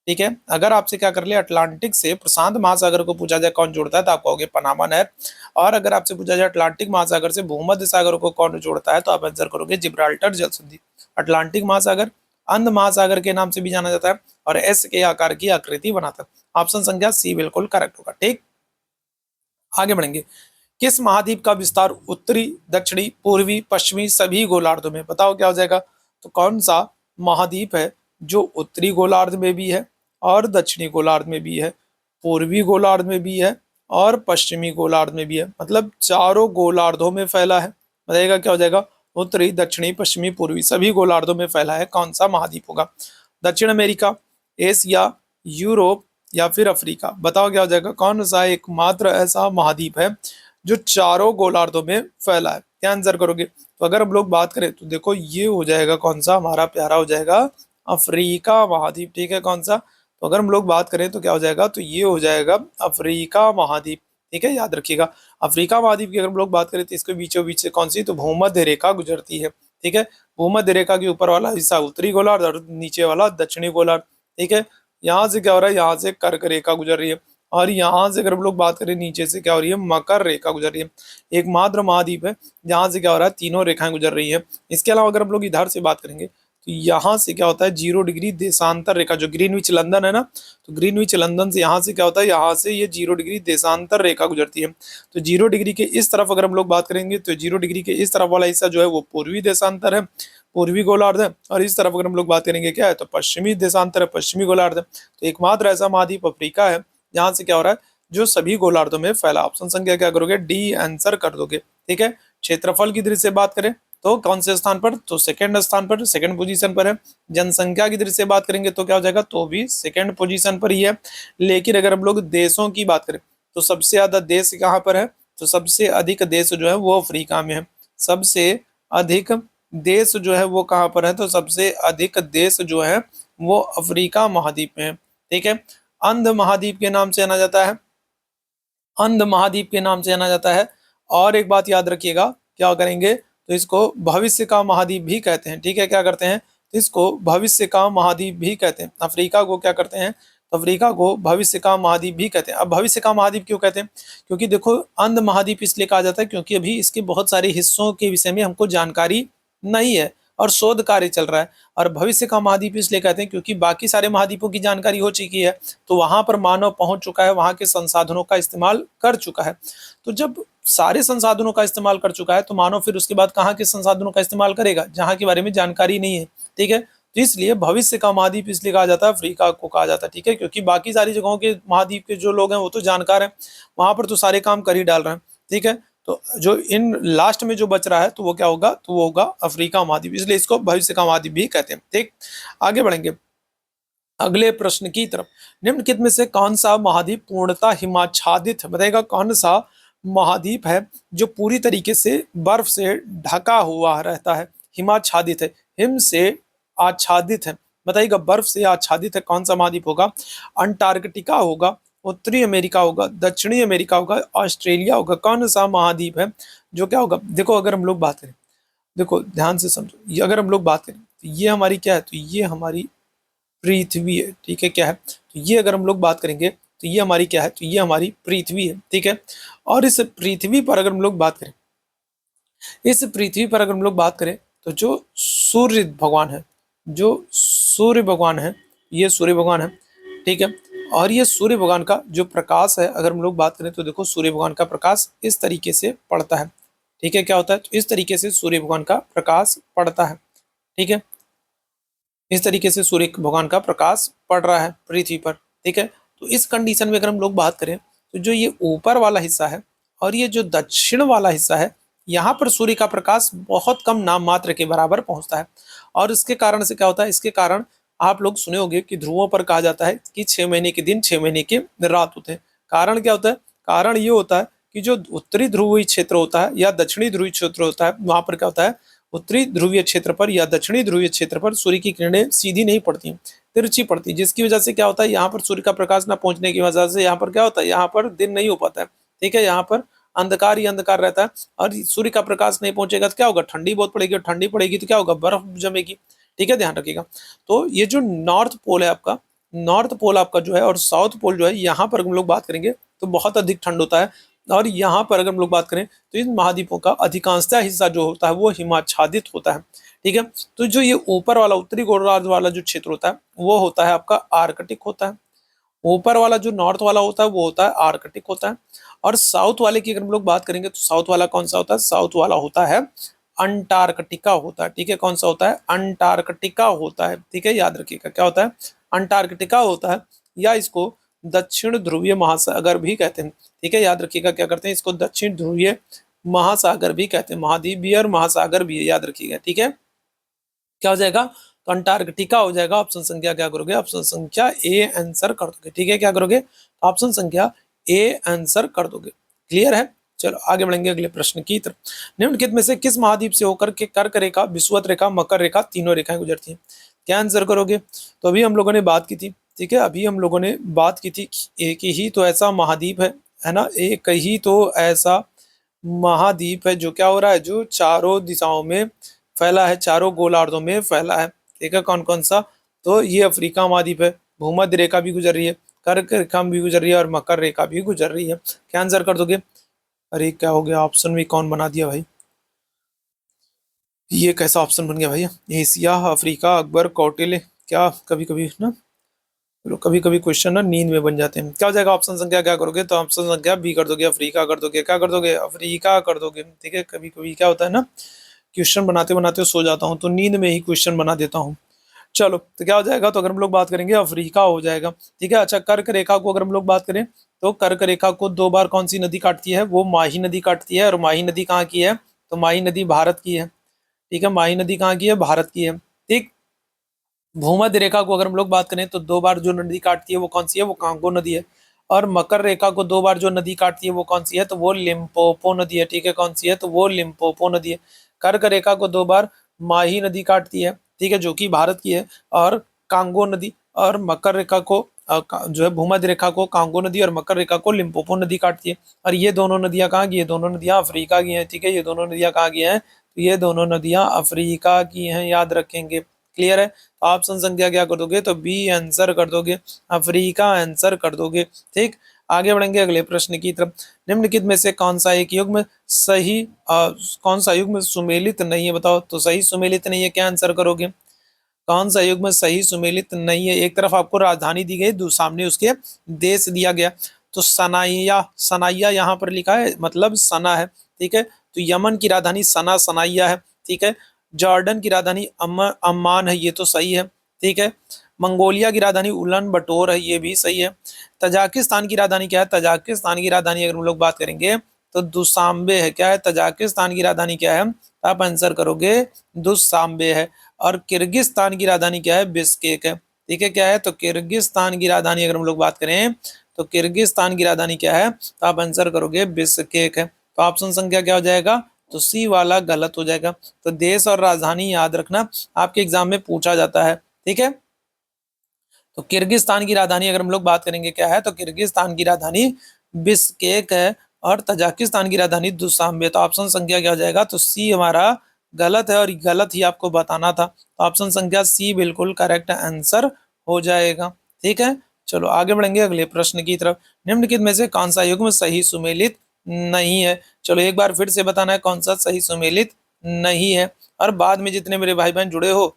ठीक है, अगर आपसे क्या कर ले, अटलांटिक से प्रशांत महासागर को पूछा जाए कौन जोड़ता है, तो आप कहोगे पनामा नहर, और अगर आपसे पूछा जाए अटलांटिक महासागर से भूमध्य सागर को कौन जोड़ता है, तो आप आंसर करोगे जिब्राल्टर जल संधि। अटलांटिक महासागर अंध महासागर के नाम से भी जाना जाता है, और एस के आकार की आकृति बनाता है। ऑप्शन संख्या सी बिल्कुल करेक्ट होगा। ठीक, आगे बढ़ेंगे। किस महाद्वीप का विस्तार उत्तरी, दक्षिणी, पूर्वी, पश्चिमी सभी गोलार्धों में, बताओ क्या हो जाएगा, तो कौन सा महाद्वीप है जो उत्तरी गोलार्ध में भी है, और दक्षिणी गोलार्ध में भी है, पूर्वी गोलार्ध में भी है, और पश्चिमी गोलार्ध में भी है, मतलब चारों गोलार्धों में फैला है। बताइएगा क्या हो जाएगा, उत्तरी, दक्षिणी, पश्चिमी, पूर्वी सभी गोलार्धों में फैला है, कौन सा महाद्वीप होगा, दक्षिण अमेरिका, एशिया, यूरोप, या फिर अफ्रीका, बताओ क्या हो जाएगा, कौन सा एकमात्र ऐसा महाद्वीप है जो चारों गोलार्धों में फैला है, क्या आंसर करोगे, तो अगर हम लोग बात करें तो देखो ये हो जाएगा कौन सा, हमारा प्यारा हो जाएगा अफ्रीका महाद्वीप। ठीक है, कौन सा, तो अगर हम लोग बात करें तो क्या हो जाएगा, तो ये हो जाएगा अफ्रीका महाद्वीप। ठीक है, याद रखिएगा, अफ्रीका महाद्वीप की अगर हम लोग बात करें तो इसके बीचों बीच से कौन सी, तो भूमध्य रेखा गुजरती है। ठीक है, भूमध्य रेखा के ऊपर वाला हिस्सा उत्तरी गोलार्ध और नीचे वाला दक्षिणी गोलार्ध। ठीक है, यहाँ से क्या हो रहा है, यहाँ से कर्क रेखा गुजर रही है, और यहाँ से अगर हम लोग बात करें नीचे से क्या हो रही है, मकर रेखा गुजर रही है। एकमात्र महाद्वीप है जहाँ से क्या हो रहा है, तीनों रेखाएं गुजर रही है। इसके अलावा अगर हम लोग इधर से बात करेंगे तो यहाँ से क्या होता है, 0 डिग्री देशांतर रेखा, जो ग्रीनविच लंदन है ना, तो ग्रीनविच लंदन से यहाँ से क्या होता है, यहाँ से ये 0 डिग्री देशांतर रेखा गुजरती है। तो 0 डिग्री के इस तरफ अगर हम लोग बात करेंगे तो 0 डिग्री के इस तरफ वाला हिस्सा जो है वो पूर्वी देशांतर है, पूर्वी गोलार्ध है, और इस तरफ अगर हम लोग बात करेंगे क्या है, तो पश्चिमी देशांतर है, पश्चिमी गोलार्ध है। तो एकमात्र ऐसा महाद्वीप अफ्रीका है जहाँ से क्या हो रहा है, जो सभी गोलार्धों में फैला। ऑप्शन संख्या क्या करोगे, डी आंसर कर दोगे। ठीक है, क्षेत्रफल की दृष्टि से बात करें तो कौन से स्थान पर, तो सेकंड स्थान पर, सेकंड पोजीशन पर है। जनसंख्या की दृष्टि से बात करेंगे तो क्या हो जाएगा, तो भी सेकंड पोजीशन पर ही है। लेकिन अगर हम लोग देशों की बात करें तो सबसे ज्यादा देश कहाँ पर है, तो सबसे अधिक देश जो है वो अफ्रीका में है। सबसे अधिक देश जो है वो कहाँ पर है, तो सबसे अधिक देश जो है वो अफ्रीका महाद्वीप में है। ठीक है, अंध महाद्वीप के नाम से जाना जाता है, अंध महाद्वीप के नाम से जाना जाता है। और एक बात याद रखिएगा, क्या करेंगे, तो इसको भविष्य का महाद्वीप भी कहते हैं। ठीक है, क्या करते हैं, इसको भविष्य का महाद्वीप भी कहते हैं। अफ्रीका को क्या करते हैं, तो अफ्रीका को भविष्य का महाद्वीप भी कहते हैं। अब भविष्य का महाद्वीप क्यों कहते हैं, क्योंकि देखो अंध महाद्वीप इसलिए कहा जाता है क्योंकि अभी इसके बहुत सारे हिस्सों के विषय में हमको जानकारी नहीं है और शोध कार्य चल रहा है। और भविष्य का महाद्वीप इसलिए कहते हैं क्योंकि बाकी सारे महाद्वीपों की जानकारी हो चुकी है, तो वहां पर मानव पहुंच चुका है, वहां के संसाधनों का इस्तेमाल कर चुका है। तो जब सारे संसाधनों का इस्तेमाल कर चुका है तो मानव फिर उसके बाद कहाँ के संसाधनों का इस्तेमाल करेगा, जहाँ के बारे में जानकारी नहीं है। ठीक है, तो इसलिए भविष्य का महाद्वीप इसलिए कहा जाता है, अफ्रीका को कहा जाता है। ठीक है, क्योंकि बाकी सारी जगहों के महाद्वीप के जो लोग हैं वो तो जानकार हैं, वहां पर तो सारे काम कर ही डाल रहे हैं। ठीक है, तो जो इन लास्ट में जो बच रहा है तो वो क्या होगा, तो वो होगा अफ्रीका महाद्वीप, इसलिए इसको भविष्य का महाद्वीप भी कहते हैं। ठीक, आगे बढ़ेंगे अगले प्रश्न की तरफ। निम्नलिखित में से कौन सा महाद्वीप पूर्णतः हिमाच्छादित है, बताइएगा कौन सा महाद्वीप है जो पूरी तरीके से बर्फ से ढका हुआ रहता है, हिमाच्छादित है, हिम से आच्छादित है। बताइएगा बर्फ से आच्छादित है कौन सा महाद्वीप होगा, अंटार्कटिका होगा, उत्तरी अमेरिका होगा, दक्षिणी अमेरिका होगा, ऑस्ट्रेलिया होगा। कौन सा महाद्वीप है जो क्या होगा, देखो अगर हम लोग बात करें, देखो ध्यान से समझो, ये अगर हम लोग बात करें तो ये हमारी क्या है, तो ये हमारी पृथ्वी है। ठीक है, क्या है, तो ये अगर हम लोग बात करेंगे तो ये हमारी क्या है, तो ये हमारी पृथ्वी है। ठीक है, और इस पृथ्वी पर अगर हम लोग बात करें, इस पृथ्वी पर अगर हम लोग बात करें तो जो सूर्य भगवान है, जो सूर्य भगवान है, ये सूर्य भगवान है। ठीक है, और ये सूर्य भगवान का जो प्रकाश है अगर हम लोग बात करें तो देखो सूर्य भगवान का प्रकाश इस तरीके से पड़ता है। ठीक है, क्या होता है, तो इस तरीके से सूर्य भगवान का प्रकाश पड़ता है। ठीक है, इस तरीके से सूर्य भगवान का प्रकाश पड़ रहा है पृथ्वी पर। ठीक है, तो इस कंडीशन में अगर हम लोग बात करें तो जो ये ऊपर वाला हिस्सा है और ये जो दक्षिण वाला हिस्सा है, यहाँ पर सूर्य का प्रकाश बहुत कम नाम मात्र के बराबर पहुंचता है। और इसके कारण से क्या होता है, इसके कारण आप लोग सुने होंगे कि ध्रुवों पर कहा जाता है कि 6 महीने के दिन 6 महीने के रात होते हैं। कारण क्या होता है, कारण ये होता है कि जो उत्तरी ध्रुवीय क्षेत्र होता है या दक्षिणी ध्रुवीय क्षेत्र होता है, वहां पर क्या होता है, उत्तरी ध्रुवीय क्षेत्र पर या दक्षिणी ध्रुवीय क्षेत्र पर सूर्य की किरणें सीधी नहीं पड़ती, तिरछी पड़ती, जिसकी वजह से क्या होता है, यहाँ पर सूर्य का प्रकाश न पहुंचने की वजह से यहाँ पर क्या होता है, यहाँ पर दिन नहीं हो पाता है। ठीक है, यहाँ पर अंधकार ही अंधकार रहता है और सूर्य का प्रकाश नहीं पहुंचेगा तो क्या होगा, ठंडी बहुत पड़ेगी, और ठंडी पड़ेगी तो क्या होगा, बर्फ जमेगी। ठीक है, ध्यान रखिएगा। तो ये जो नॉर्थ पोल है आपका, नॉर्थ पोल आपका जो है और साउथ पोल जो है, यहाँ पर हम लोग बात करेंगे तो बहुत अधिक ठंड होता है। और यहाँ पर अगर हम लोग बात करें तो इन महाद्वीपों का अधिकांशतः हिस्सा जो होता है वो हिमाच्छादित होता है। ठीक है, तो जो ये ऊपर वाला उत्तरी गोलार्ध वाला जो क्षेत्र होता है वो होता है आपका आर्कटिक होता है। ऊपर वाला जो नॉर्थ वाला होता है वो होता है आर्कटिक होता है। और साउथ वाले की अगर हम लोग बात करेंगे तो साउथ वाला कौन सा होता है, साउथ वाला होता है अंटार्कटिका होता है। ठीक है, कौन सा होता है, अंटार्कटिका होता है। ठीक है, याद रखिएगा क्या होता है, अंटार्कटिका होता है, या इसको दक्षिण ध्रुवीय महासागर भी कहते हैं। ठीक है, याद रखिएगा क्या करते हैं, इसको दक्षिण ध्रुवीय महासागर भी कहते हैं, महाद्वीप भी और महासागर भी है, याद रखिएगा। ठीक है, क्या हो जाएगा, तो अंटार्कटिका हो जाएगा। ऑप्शन संख्या क्या करोगे, ऑप्शन संख्या ए आंसर कर दोगे। ठीक है, क्या करोगे, ऑप्शन संख्या ए आंसर कर दोगे। क्लियर है, चलो आगे बढ़ेंगे अगले प्रश्न की तरफ। निम्नलिखित में से किस महाद्वीप से होकर के कर्क रेखा, विषुवत रेखा, मकर रेखा तीनों रेखाएं गुजरती हैं, क्या आंसर करोगे। तो अभी हम लोगों ने बात की थी, ठीक है, अभी हम लोगों ने बात की थी एक ही तो ऐसा महाद्वीप है ना, एक ही तो ऐसा महाद्वीप है जो क्या हो रहा है, जो चारों दिशाओं में फैला है, चारों गोलार्धों में फैला है। ठीक है, कौन कौन सा, तो ये अफ्रीका महाद्वीप है, भूमध्य रेखा भी गुजर रही है, कर्क रेखा भी गुजर रही है और मकर रेखा भी गुजर रही है। क्या आंसर कर दोगे, अरे क्या हो गया, ऑप्शन भी कौन बना दिया भाई, ये कैसा ऑप्शन बन गया भैया, एशिया, अफ्रीका, अकबर, कौटिल्य, क्या कभी कभी ना, चलो कभी कभी क्वेश्चन ना नींद में बन जाते हैं। क्या हो जाएगा, ऑप्शन संख्या क्या करोगे, तो ऑप्शन संख्या बी कर दोगे, अफ्रीका कर दोगे, क्या कर दोगे, अफ्रीका कर दोगे। ठीक है, कभी कभी क्या होता है ना, क्वेश्चन बनाते बनाते सो जाता हूँ तो नींद में ही क्वेश्चन बना देता हूँ। चलो तो क्या हो जाएगा, तो अगर हम लोग बात करेंगे अफ्रीका हो जाएगा। ठीक है, अच्छा कर्क रेखा को अगर हम लोग बात करें तो कर्क रेखा को 2 बार कौन सी नदी काटती है, वो माही नदी काटती है, और माही नदी कहाँ की है, तो माही नदी भारत की है। ठीक है, माही नदी कहाँ की है, भारत की है। ठीक, भूमध्य रेखा को अगर हम लोग बात करें तो 2 बार जो नदी काटती है वो कौन सी है, वो कांगो नदी है। और मकर रेखा को 2 बार जो नदी काटती है वो कौन सी है, तो वो लिम्पोपो नदी है। ठीक है, कौन सी है, तो वो लिम्पोपो नदी है। कर्क रेखा को 2 बार माही नदी काटती है, ठीक है, जो कि भारत की है, और कांगो नदी, और मकर रेखा को जो है भूमध्य रेखा को कांगो नदी और मकर रेखा को लिम्पोपो नदी काटती है। और ये दोनों नदियां कहाँ की है, दोनों नदियां अफ्रीका की हैं। ठीक है, ये दोनों नदियां कहाँ की हैं, तो ये दोनों नदियां अफ्रीका की हैं, याद रखेंगे। क्लियर है? तो ऑप्शन संख्या क्या कर दोगे? तो बी आंसर कर दोगे, अफ्रीका आंसर कर दोगे। ठीक, आगे बढ़ेंगे अगले प्रश्न की तरफ। निम्नलिखित में से कौन सा एक युग्म सही कौन सा युग्म सुमेलित नहीं है? बताओ। तो सही सुमेलित नहीं है, क्या आंसर करोगे? कौन सा युग्म सही सुमेलित नहीं है? एक तरफ आपको राजधानी दी गई, सामने उसके देश दिया गया। तो सनाइया, सनाइया यहाँ पर लिखा है, मतलब सना है। ठीक है, तो यमन की राजधानी सना, सनाइया है। ठीक है, जॉर्डन की राजधानी अम्मान है, ये तो सही है। ठीक है, मंगोलिया की राजधानी उलन बटोर है, ये भी सही है। तजाकिस्तान की राजधानी क्या है? तजाकिस्तान की राजधानी अगर हम लोग बात करेंगे तो दुशांबे है। क्या है? तजाकिस्तान की राजधानी क्या है? आप आंसर करोगे दुशांबे है। और किर्गिस्तान की राजधानी क्या है? बिश्केक है। ठीक है, क्या है? तो किर्गिस्तान की राजधानी अगर हम लोग बात करें तो किर्गिस्तान की राजधानी क्या है? तो आप आंसर करोगे बिश्केक है। तो ऑप्शन संख्या क्या हो जाएगा? तो सी वाला गलत हो जाएगा। तो देश और राजधानी याद रखना, आपके एग्जाम में पूछा जाता है। ठीक है, तो किर्गिस्तान की राजधानी अगर हम लोग बात करेंगे क्या है? तो किर्गिस्तान की राजधानी बिश्केक है और तजाकिस्तान की राजधानी दुशांबे। तो ऑप्शन संख्या क्या हो जाएगा? तो सी हमारा गलत है और गलत ही आपको बताना था। तो ऑप्शन संख्या सी बिल्कुल करेक्ट आंसर हो जाएगा। ठीक है, चलो आगे बढ़ेंगे अगले प्रश्न की तरफ। निम्नलिखित में से कौन सा युग्म सही सुमेलित नहीं है? चलो एक बार फिर से बताना है कौन सा सही सुमेलित नहीं है। और बाद में जितने मेरे भाई बहन जुड़े हो,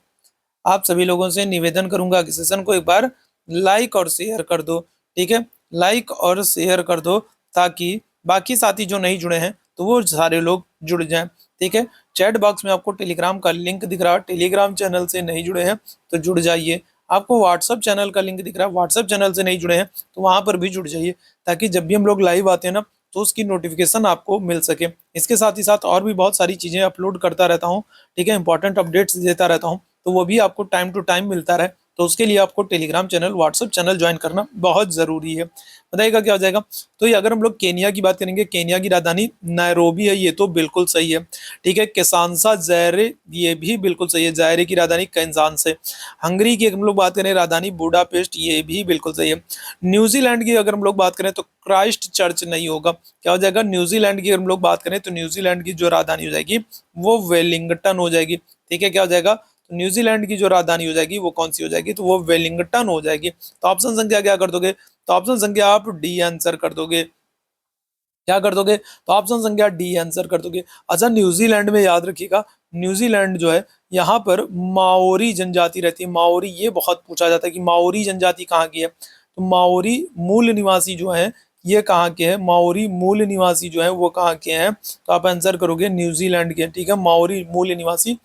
आप सभी लोगों से निवेदन करूंगा कि सेशन को एक बार लाइक और शेयर कर दो। ठीक है, लाइक और शेयर कर दो ताकि बाकी साथी जो नहीं जुड़े हैं तो वो सारे लोग जुड़ जाएं। ठीक है, चैट बॉक्स में आपको टेलीग्राम का लिंक दिख रहा है, टेलीग्राम चैनल से नहीं जुड़े हैं तो जुड़ जाइए। आपको व्हाट्सअप चैनल का लिंक दिख रहा है, व्हाट्सअप चैनल से नहीं जुड़े हैं तो वहां पर भी जुड़ जाइए, ताकि जब भी हम लोग लाइव आते हैं ना तो उसकी नोटिफिकेशन आपको मिल सके। इसके साथ ही साथ और भी बहुत सारी चीजें अपलोड करता रहता हूँ। ठीक है, इंपॉर्टेंट अपडेट्स देता रहता हूँ, तो वो भी आपको टाइम टू टाइम मिलता रहे। तो उसके लिए आपको Telegram channel, WhatsApp channel join करना बहुत जरूरी है। बताइएगा क्या हो जाएगा? तो ये अगर हम लोग केनिया की बात करेंगे, केनिया की राजधानी नैरोबी है, ये तो बिल्कुल सही है। ठीक है, किसानसा जायरे, ये भी बिल्कुल सही है, जायरे की राजधानी कैंसांस है। हंगरी की अगर हम लोग बात करें राजधानी बुडापेस्ट, ये भी बिल्कुल सही है। न्यूजीलैंड की अगर हम लोग बात करें तो क्राइस्ट चर्च नहीं होगा, क्या हो जाएगा? न्यूजीलैंड की अगर हम लोग बात करें तो न्यूजीलैंड की जो राजधानी हो जाएगी वो वेलिंगटन हो जाएगी। ठीक है, क्या हो जाएगा? तो न्यूजीलैंड की जो राजधानी हो जाएगी वो कौन सी हो जाएगी? तो वो वेलिंगटन हो जाएगी। तो ऑप्शन संख्या क्या कर दोगे? तो ऑप्शन संख्या आप डी आंसर कर दोगे। क्या कर दोगे? तो ऑप्शन संख्या डी आंसर कर दोगे। अच्छा, न्यूजीलैंड में याद रखिएगा, न्यूजीलैंड जो है यहाँ पर माओरी जनजाति रहती है। माओरी, ये बहुत पूछा जाता है कि माओरी जनजाति कहाँ की है। तो माओरी मूल निवासी जो है ये कहाँ के हैं? माओरी मूल निवासी जो है वो कहाँ के हैं? तो आप आंसर करोगे न्यूजीलैंड के। ठीक है, माओरी मूल निवासी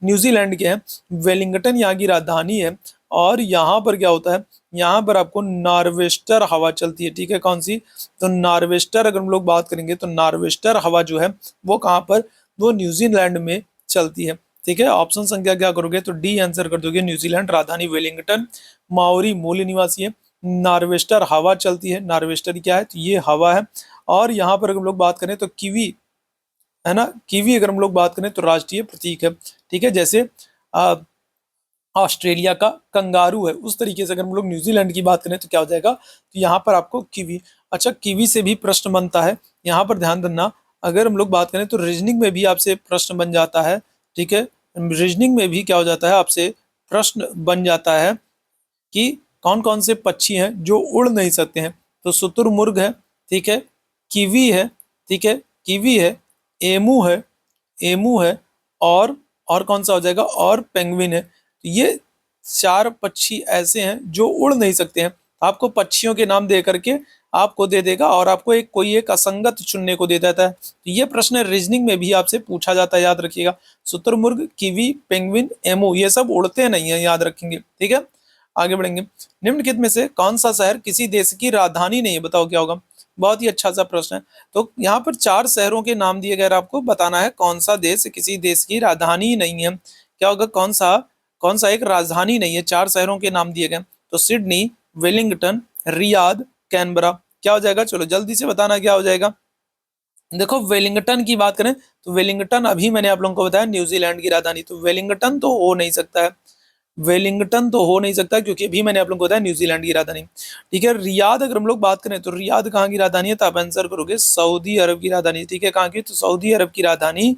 न्यूजीलैंड के हैं। वेलिंगटन यहाँ की राजधानी है। और यहाँ पर क्या होता है? यहाँ पर आपको नॉर्वेस्टर हवा चलती है। ठीक है, कौन सी? तो नॉर्वेस्टर अगर हम लोग बात करेंगे तो नॉर्वेस्टर हवा जो है वो कहाँ पर? वो न्यूजीलैंड में चलती है। ठीक है, ऑप्शन संख्या क्या करोगे? तो डी आंसर कर दोगे, न्यूजीलैंड, राजधानी वेलिंगटन, माओरी मूल निवासी है, नॉर्वेस्टर हवा चलती है। नॉर्वेस्टर क्या है? तो ये हवा है। और यहाँ पर अगर हम लोग बात करें तो कीवी है ना, कीवी अगर हम लोग बात करें तो राष्ट्रीय प्रतीक है। ठीक है, जैसे ऑस्ट्रेलिया का कंगारू है, उस तरीके से अगर हम लोग न्यूजीलैंड की बात करें तो क्या हो जाएगा? तो यहाँ पर आपको कीवी। अच्छा, कीवी से भी प्रश्न बनता है, यहाँ पर ध्यान देना। अगर हम लोग बात करें तो रीजनिंग में भी आपसे प्रश्न बन जाता है। ठीक है, रीजनिंग में भी क्या हो जाता है? आपसे प्रश्न बन जाता है कि कौन कौन से पक्षी हैं जो उड़ नहीं सकते हैं। तो शुतुरमुर्ग है। ठीक है, कीवी है। ठीक है, कीवी है, एमू है, एमू है, और कौन सा हो जाएगा? और पेंगुइन है। तो ये चार पक्षी ऐसे हैं जो उड़ नहीं सकते हैं। आपको पक्षियों के नाम दे करके आपको दे देगा और आपको एक कोई एक असंगत चुनने को दे देता है। तो ये प्रश्न रीजनिंग में भी आपसे पूछा जाता है, याद रखिएगा। शुतुरमुर्ग, कीवी, पेंगुइन, एमू, ये सब उड़ते नहीं है, याद रखेंगे। ठीक है, आगे बढ़ेंगे। निम्नलिखित में से कौन सा शहर किसी देश की राजधानी नहीं है? बताओ क्या होगा? बहुत ही अच्छा सा प्रश्न है। तो यहाँ पर चार शहरों के नाम दिए गए, आपको बताना है कौन सा देश किसी देश की राजधानी नहीं है। क्या होगा? कौन सा एक राजधानी नहीं है? चार शहरों के नाम दिए गए, तो सिडनी, वेलिंगटन, रियाद, कैनबरा। क्या हो जाएगा? चलो जल्दी से बताना क्या हो जाएगा। देखो, वेलिंगटन की बात करें तो वेलिंगटन अभी मैंने आप लोगों को बताया न्यूजीलैंड की राजधानी, तो वेलिंगटन तो हो नहीं सकता है। वेलिंगटन तो हो नहीं सकता क्योंकि अभी मैंने आप लोगों को बताया न्यूजीलैंड की राजधानी। ठीक है, रियाद अगर हम लोग बात करें तो रियाद कहाँ की राजधानी है? तो आप आंसर करोगे सऊदी अरब की राजधानी। ठीक है, कहाँ की? तो सऊदी अरब की राजधानी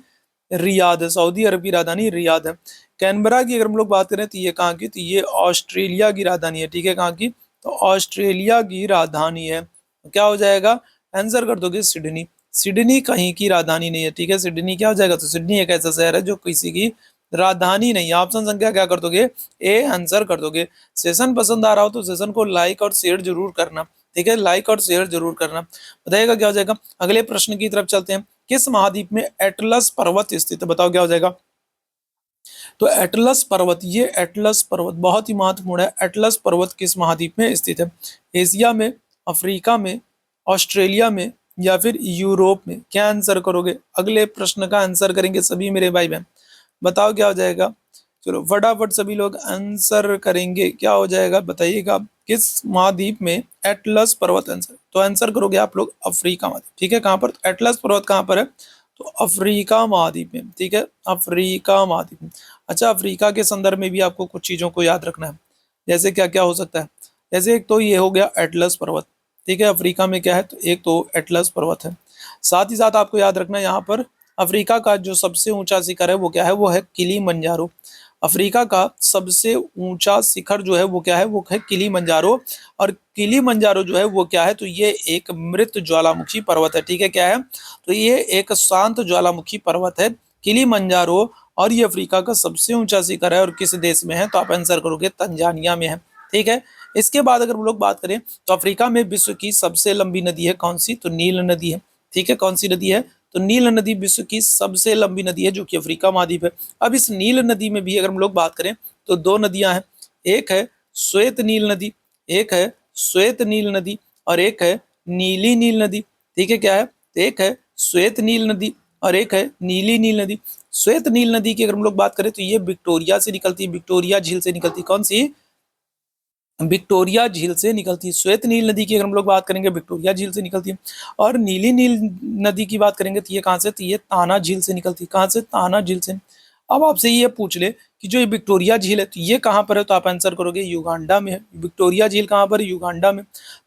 रियाद है, सऊदी अरब की राजधानी रियाद है। कैनबरा की अगर हम लोग बात करें तो ये कहाँ की, तो ये ऑस्ट्रेलिया की राजधानी है। ठीक है, कहाँ की, तो ऑस्ट्रेलिया की राजधानी है। तो क्या हो जाएगा, आंसर कर दोगे सिडनी। सिडनी कहीं की राजधानी नहीं है। ठीक है, सिडनी क्या हो जाएगा, तो सिडनी एक ऐसा शहर है जो किसी की राजधानी नहीं है। ऑप्शन संख्या क्या कर दोगे, ए आंसर कर दोगे। सेशन पसंद आ रहा हो तो सेशन को लाइक और शेयर जरूर करना। ठीक है, लाइक और शेयर जरूर करना। बताइएगा क्या हो जाएगा। अगले प्रश्न की तरफ चलते हैं। किस महाद्वीप में एटलस पर्वत स्थित है, बताओ क्या हो जाएगा। तो एटलस पर्वत, ये एटलस पर्वत बहुत ही महत्वपूर्ण है। एटलस पर्वत किस महाद्वीप में स्थित है, एशिया में, अफ्रीका में, ऑस्ट्रेलिया में या फिर यूरोप में। क्या आंसर करोगे, अगले प्रश्न का आंसर करेंगे सभी मेरे भाई बहन। बताओ क्या हो जाएगा। चलो फटाफट सभी लोग आंसर करेंगे, क्या हो जाएगा बताइएगा। किस महाद्वीप में एटलस पर्वत, आंसर तो आंसर करोगे आप लोग अफ्रीका महाद्वीप। ठीक है, कहाँ पर, तो एटलस पर्वत कहाँ पर है, तो अफ्रीका महाद्वीप में। ठीक है, अफ्रीका महाद्वीप में। अच्छा, अफ्रीका के संदर्भ में भी आपको कुछ चीजों को याद रखना है। जैसे क्या क्या हो सकता है, जैसे एक तो ये हो गया एटलस पर्वत। ठीक है, अफ्रीका में क्या है, तो एक तो एटलस पर्वत है। साथ ही साथ आपको याद रखना है यहाँ पर अफ्रीका का जो सबसे ऊंचा शिखर है वो क्या है, वो है किलीमंजारो। अफ्रीका का सबसे ऊंचा शिखर जो है वो क्या है, वो है किलीमंजारो। और किलीमंजारो जो है वो क्या है, तो ये एक मृत ज्वालामुखी पर्वत है। ठीक है, क्या है, तो ये एक शांत ज्वालामुखी पर्वत है किलीमंजारो। और ये अफ्रीका का सबसे ऊंचा शिखर है। और किस देश में है, तो आप आंसर करोगे तंजानिया में है। ठीक है, इसके बाद अगर हम लोग बात करें तो अफ्रीका में विश्व की सबसे लंबी नदी है कौन सी, तो नील नदी है। ठीक है, कौन सी नदी है, तो नील नदी विश्व की सबसे लंबी नदी है जो कि अफ्रीका महाद्वीप है। अब इस नील नदी में भी अगर हम लोग बात करें तो दो नदियां हैं, एक है श्वेत नील नदी, एक है श्वेत नील नदी और एक है नीली नील नदी। ठीक है, क्या है, एक है श्वेत नील नदी और एक है नीली नील नदी। श्वेत नील नदी की अगर हम लोग बात करें तो ये विक्टोरिया से निकलती है, विक्टोरिया झील से निकलती है। कौन सी, विक्टोरिया झील से निकलती है। श्वेत नील नदी की अगर हम लोग बात करेंगे विक्टोरिया झील से निकलती है। और नीली नील नदी की बात करेंगे तो ये कहाँ से, तो ये ताना झील से निकलती है। कहाँ से, ताना झील से। अब आपसे ये पूछ ले कि जो ये विक्टोरिया झील है तो ये कहाँ पर है, तो आप आंसर करोगे युगांडा में है। विक्टोरिया झील कहाँ पर है, युगांडा में।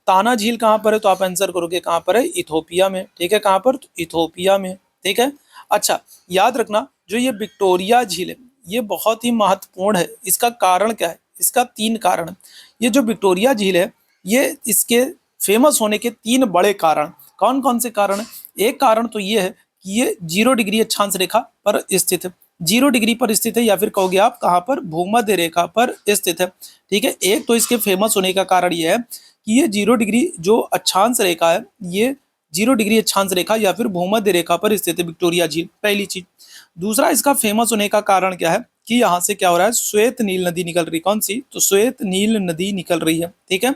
ताना झील कहाँ पर है, तो आप आंसर करोगे कहाँ पर है, इथोपिया में। ठीक है, कहाँ पर, तो इथोपिया में। ठीक है, अच्छा याद रखना जो ये विक्टोरिया झील है ये बहुत ही महत्वपूर्ण है। इसका कारण क्या है, इसका तीन कारण है। ये जो विक्टोरिया झील है ये इसके फेमस होने के तीन बड़े कारण, कौन कौन से कारण है। एक कारण तो ये है कि ये 0 डिग्री अक्षांश रेखा पर स्थित है। 0 डिग्री पर स्थित है या फिर कहोगे आप कहाँ पर, भूमध्य रेखा पर स्थित है। ठीक है, एक तो इसके फेमस होने का कारण ये है कि ये 0 डिग्री जो अक्षांश रेखा है ये 0 डिग्री अक्षांश रेखा या फिर भूमध्य रेखा पर स्थित है विक्टोरिया झील, पहली चीज। दूसरा इसका फेमस होने का कारण क्या है कि यहाँ से क्या हो रहा है, श्वेत नील नदी निकल रही, कौन सी, तो श्वेत नील नदी निकल रही है। ठीक है,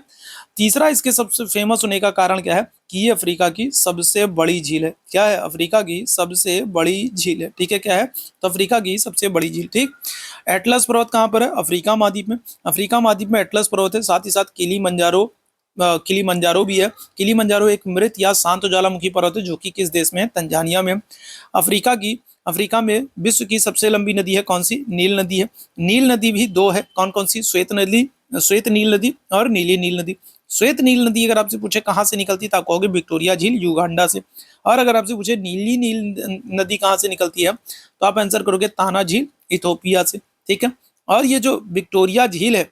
तीसरा इसके सबसे फेमस होने का कारण क्या है कि ये अफ्रीका की सबसे बड़ी झील है। क्या है, अफ्रीका की सबसे बड़ी झील है। ठीक है, क्या है, तो अफ्रीका की सबसे बड़ी झील। ठीक, एटलस पर्वत कहाँ पर है, अफ्रीका महाद्वीप में। अफ्रीका महाद्वीप में एटलस पर्वत है। साथ ही साथ किलीमंजारो भी है। किलीमंजारो एक मृत या शांत ज्वालामुखी पर्वत है जो कि किस देश में है, तंजानिया में। अफ्रीका में विश्व की सबसे लंबी नदी है कौन सी, नील नदी है। नील नदी भी दो है, कौन कौन सी, श्वेत नील नदी और नीली नील नदी। श्वेत नील नदी अगर आपसे पूछे कहाँ से निकलती है तो आप कहोगे विक्टोरिया झील, युगांडा से। और अगर आपसे पूछे नीली नील नदी कहाँ से निकलती है तो आप आंसर करोगे ताना झील, इथोपिया से। ठीक है, और ये जो विक्टोरिया झील है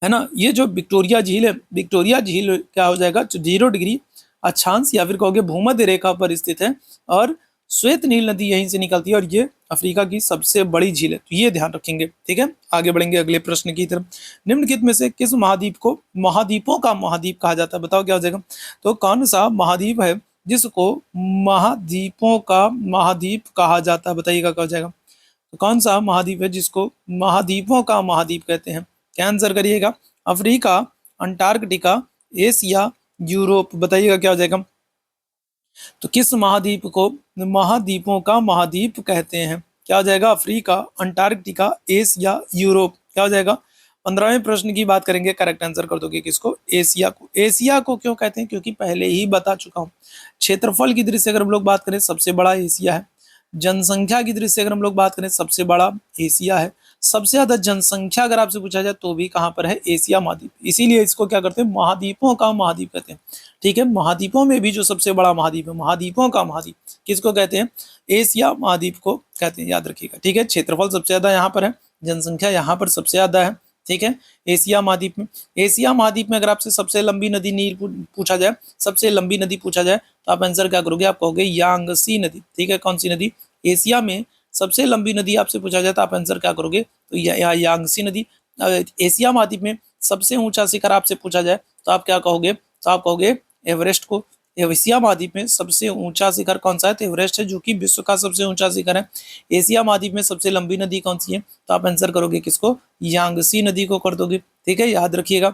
ना, ये जो विक्टोरिया झील है, विक्टोरिया झील क्या हो जाएगा, 0 डिग्री अक्षांश या फिर कहोगे भूमध्य रेखा पर स्थित है। और श्वेत नील नदी यहीं से निकलती है और ये अफ्रीका की सबसे बड़ी झील है, तो ये ध्यान रखेंगे। ठीक है, आगे बढ़ेंगे अगले प्रश्न की तरफ। निम्नलिखित में से किस महाद्वीप को महाद्वीपों का महाद्वीप कहा जाता है, बताओ क्या हो जाएगा। तो कौन सा महाद्वीप है जिसको महाद्वीपों का महाद्वीप कहा जाता है, बताइएगा क्या हो जाएगा। तो कौन सा महाद्वीप है जिसको महाद्वीपों का महाद्वीप कहते हैं, क्या आंसर करिएगा। अफ्रीका, अंटार्कटिका, एशिया, यूरोप, बताइएगा क्या हो जाएगा। तो किस महाद्वीप को महाद्वीपों का महाद्वीप कहते हैं, क्या हो जाएगा, अफ्रीका, अंटार्कटिका, एशिया, यूरोप, क्या हो जाएगा। 15वें प्रश्न की बात करेंगे, करेक्ट आंसर कर दोगे किसको, एशिया को। एशिया को क्यों कहते हैं, क्योंकि पहले ही बता चुका हूँ। क्षेत्रफल की दृष्टि से अगर हम लोग बात करें सबसे बड़ा एशिया है। जनसंख्या की दृष्टि से अगर हम लोग बात करें सबसे बड़ा एशिया है। सबसे ज्यादा जनसंख्या अगर आपसे पूछा जाए तो भी कहाँ पर है, एशिया महाद्वीप। इसीलिए इसको क्या करते हैं, महाद्वीपों का महाद्वीप कहते हैं। ठीक है, महाद्वीपों में भी जो सबसे बड़ा महाद्वीप है, महाद्वीपों का महाद्वीप किसको कहते हैं, एशिया महाद्वीप को कहते हैं, याद रखिएगा। ठीक है, क्षेत्रफल सबसे ज्यादा यहाँ पर है, जनसंख्या यहाँ पर सबसे ज्यादा है। ठीक है, एशिया महाद्वीप में। एशिया महाद्वीप में अगर आपसे सबसे लंबी नदी नील पूछा जाए, सबसे लंबी नदी पूछा जाए, तो आप आंसर क्या करोगे, आप कहोगे यांगसी नदी। ठीक है, कौन सी नदी, एशिया में सबसे लंबी नदी आपसे पूछा जाए तो आप आंसर क्या करोगे, तो यांगसी नदी। एशिया महाद्वीप में सबसे ऊंचा शिखर आपसे पूछा जाए तो आप क्या कहोगे, तो आप कहोगे एवरेस्ट को। एशिया महाद्वीप में सबसे ऊंचा शिखर कौन सा है, तो एवरेस्ट है, जो कि विश्व का सबसे ऊंचा शिखर है। एशिया महाद्वीप में सबसे लंबी नदी कौन सी है, तो आप आंसर करोगे किसको, यांगसी नदी को कर दोगे। ठीक है, याद रखिएगा,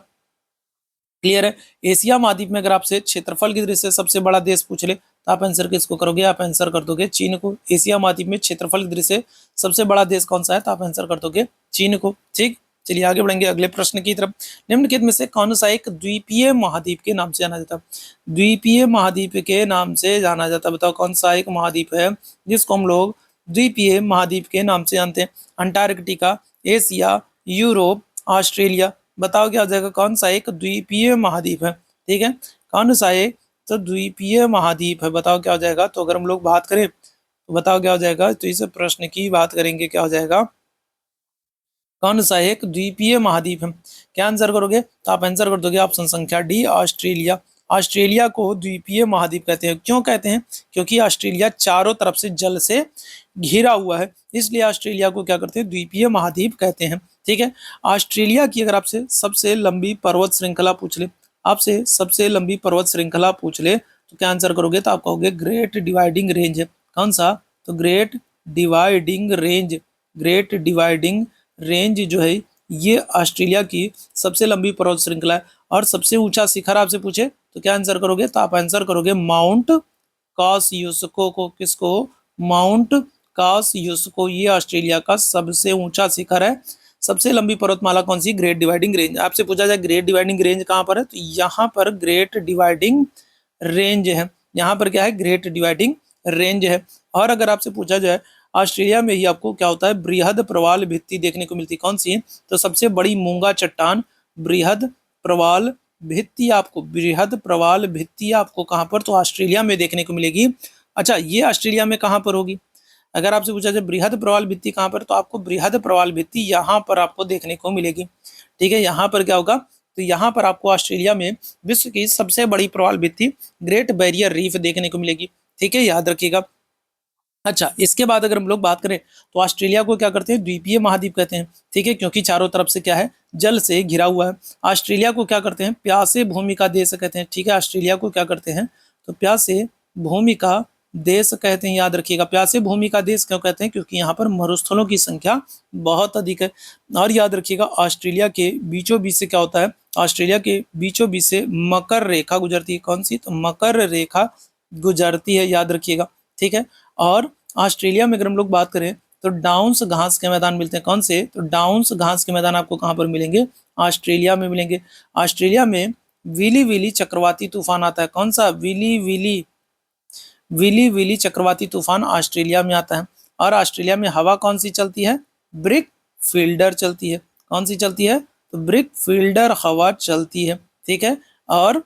क्लियर है। एशिया महाद्वीप में अगर आपसे क्षेत्रफल की दृष्टि से सबसे बड़ा देश पूछ ले तो आप आंसर किसको करोगे, आप आंसर कर दोगे चीन को। एशिया महाद्वीप में क्षेत्रफल की दृष्टि से सबसे बड़ा देश कौन सा है, तो आप आंसर कर दोगे चीन को। ठीक, चलिए आगे बढ़ेंगे अगले प्रश्न की तरफ। निम्नलिखित में से कौन सा एक द्वीपीय महाद्वीप के नाम से जाना जाता है, द्वीपीय महाद्वीप के नाम से जाना जाता है, बताओ कौन सा एक महाद्वीप है जिसको हम लोग द्वीपीय महाद्वीप के नाम से जानते हैं। अंटार्कटिका, एशिया, यूरोप, ऑस्ट्रेलिया, बताओ क्या हो जाएगा, कौन सा एक द्वीपीय महाद्वीप है। ठीक है, कौन सा एक तो द्वीपीय महाद्वीप है, बताओ क्या हो जाएगा। तो अगर हम लोग बात करें तो बताओ क्या हो जाएगा, तो इस प्रश्न की बात करेंगे, क्या हो जाएगा, कौन सा एक द्वीपीय महाद्वीप है। क्या आंसर करोगे, तो आप आंसर कर दोगे ऑप्शन संख्या डी, ऑस्ट्रेलिया। ऑस्ट्रेलिया को द्वीपीय महाद्वीप कहते हैं। क्यों कहते हैं, क्योंकि ऑस्ट्रेलिया चारों तरफ से जल से घिरा हुआ है, इसलिए ऑस्ट्रेलिया को क्या करते हैं, द्वीपीय महाद्वीप कहते हैं। ठीक है, ऑस्ट्रेलिया की अगर आपसे सबसे लंबी पर्वत श्रृंखला पूछ ले, आपसे सबसे लंबी पर्वत श्रृंखला पूछ ले तो क्या आंसर करोगे, तो आप कहोगे ग्रेट डिवाइडिंग रेंज है। कौन सा, तो great dividing range. Great dividing range जो है ये ऑस्ट्रेलिया की सबसे लंबी पर्वत श्रृंखला है। और सबसे ऊंचा शिखर आपसे पूछे तो क्या आंसर करोगे, तो आप आंसर करोगे माउंट कॉसयूस्को को। किसको, माउंट कॉसयूस्को, ये ऑस्ट्रेलिया का सबसे ऊंचा शिखर है। सबसे लंबी पर्वतमाला कौन सी, ग्रेट डिवाइडिंग रेंज। आपसे पूछा जाए ग्रेट डिवाइडिंग रेंज कहाँ पर है, तो यहाँ पर ग्रेट डिवाइडिंग रेंज है। यहाँ पर क्या है, ग्रेट डिवाइडिंग रेंज है। और अगर आपसे पूछा जाए ऑस्ट्रेलिया में ही आपको क्या होता है, बृहद प्रवाल भित्ति देखने को मिलती, कौन सी, तो सबसे बड़ी मूंगा चट्टान बृहद प्रवाल भित्ति, आपको बृहद प्रवाल भित्ति आपको कहाँ पर, तो ऑस्ट्रेलिया में देखने को मिलेगी। अच्छा, ये ऑस्ट्रेलिया में कहाँ पर होगी, अगर आपसे पूछा जाए बृहद प्रवाल भित्ति कहाँ पर, तो आपको बृहद प्रवाल भित्ति यहाँ पर आपको देखने को मिलेगी। ठीक है, यहाँ पर क्या होगा, तो यहाँ पर आपको ऑस्ट्रेलिया में विश्व की सबसे बड़ी प्रवाल भित्ति ग्रेट बैरियर रीफ देखने को मिलेगी। ठीक है, याद रखिएगा। अच्छा, इसके बाद अगर हम लोग बात करें तो ऑस्ट्रेलिया को क्या करते हैं, द्वीपीय महाद्वीप कहते हैं। ठीक है, क्योंकि चारों तरफ से क्या है, जल से घिरा हुआ है। ऑस्ट्रेलिया को क्या करते हैं, प्यासे भूमि का देश कहते हैं। ठीक है, ऑस्ट्रेलिया को क्या करते हैं, तो प्यासे भूमि का देश कहते हैं, याद रखिएगा। प्यासे भूमि का देश क्यों कहते हैं, क्योंकि यहाँ पर मरुस्थलों की संख्या बहुत अधिक है। और याद रखिएगा, ऑस्ट्रेलिया के बीचों बीच से क्या होता है, ऑस्ट्रेलिया के बीचों बीच से मकर रेखा गुजरती है। कौन सी, तो मकर रेखा गुजरती है, याद रखिएगा। ठीक है, और ऑस्ट्रेलिया में अगर हम लोग बात करें तो डाउन्स घास के मैदान मिलते हैं। कौन से, तो डाउन्स घास के मैदान आपको कहाँ पर मिलेंगे, ऑस्ट्रेलिया में मिलेंगे। ऑस्ट्रेलिया में विली विली चक्रवाती तूफान आता है। कौन सा, विली विली, विली विली चक्रवाती तूफान ऑस्ट्रेलिया में आता है। और ऑस्ट्रेलिया में हवा कौन सी चलती है, ब्रिक फील्डर चलती है। कौन सी चलती है, तो ब्रिक फील्डर हवा चलती है। ठीक है, और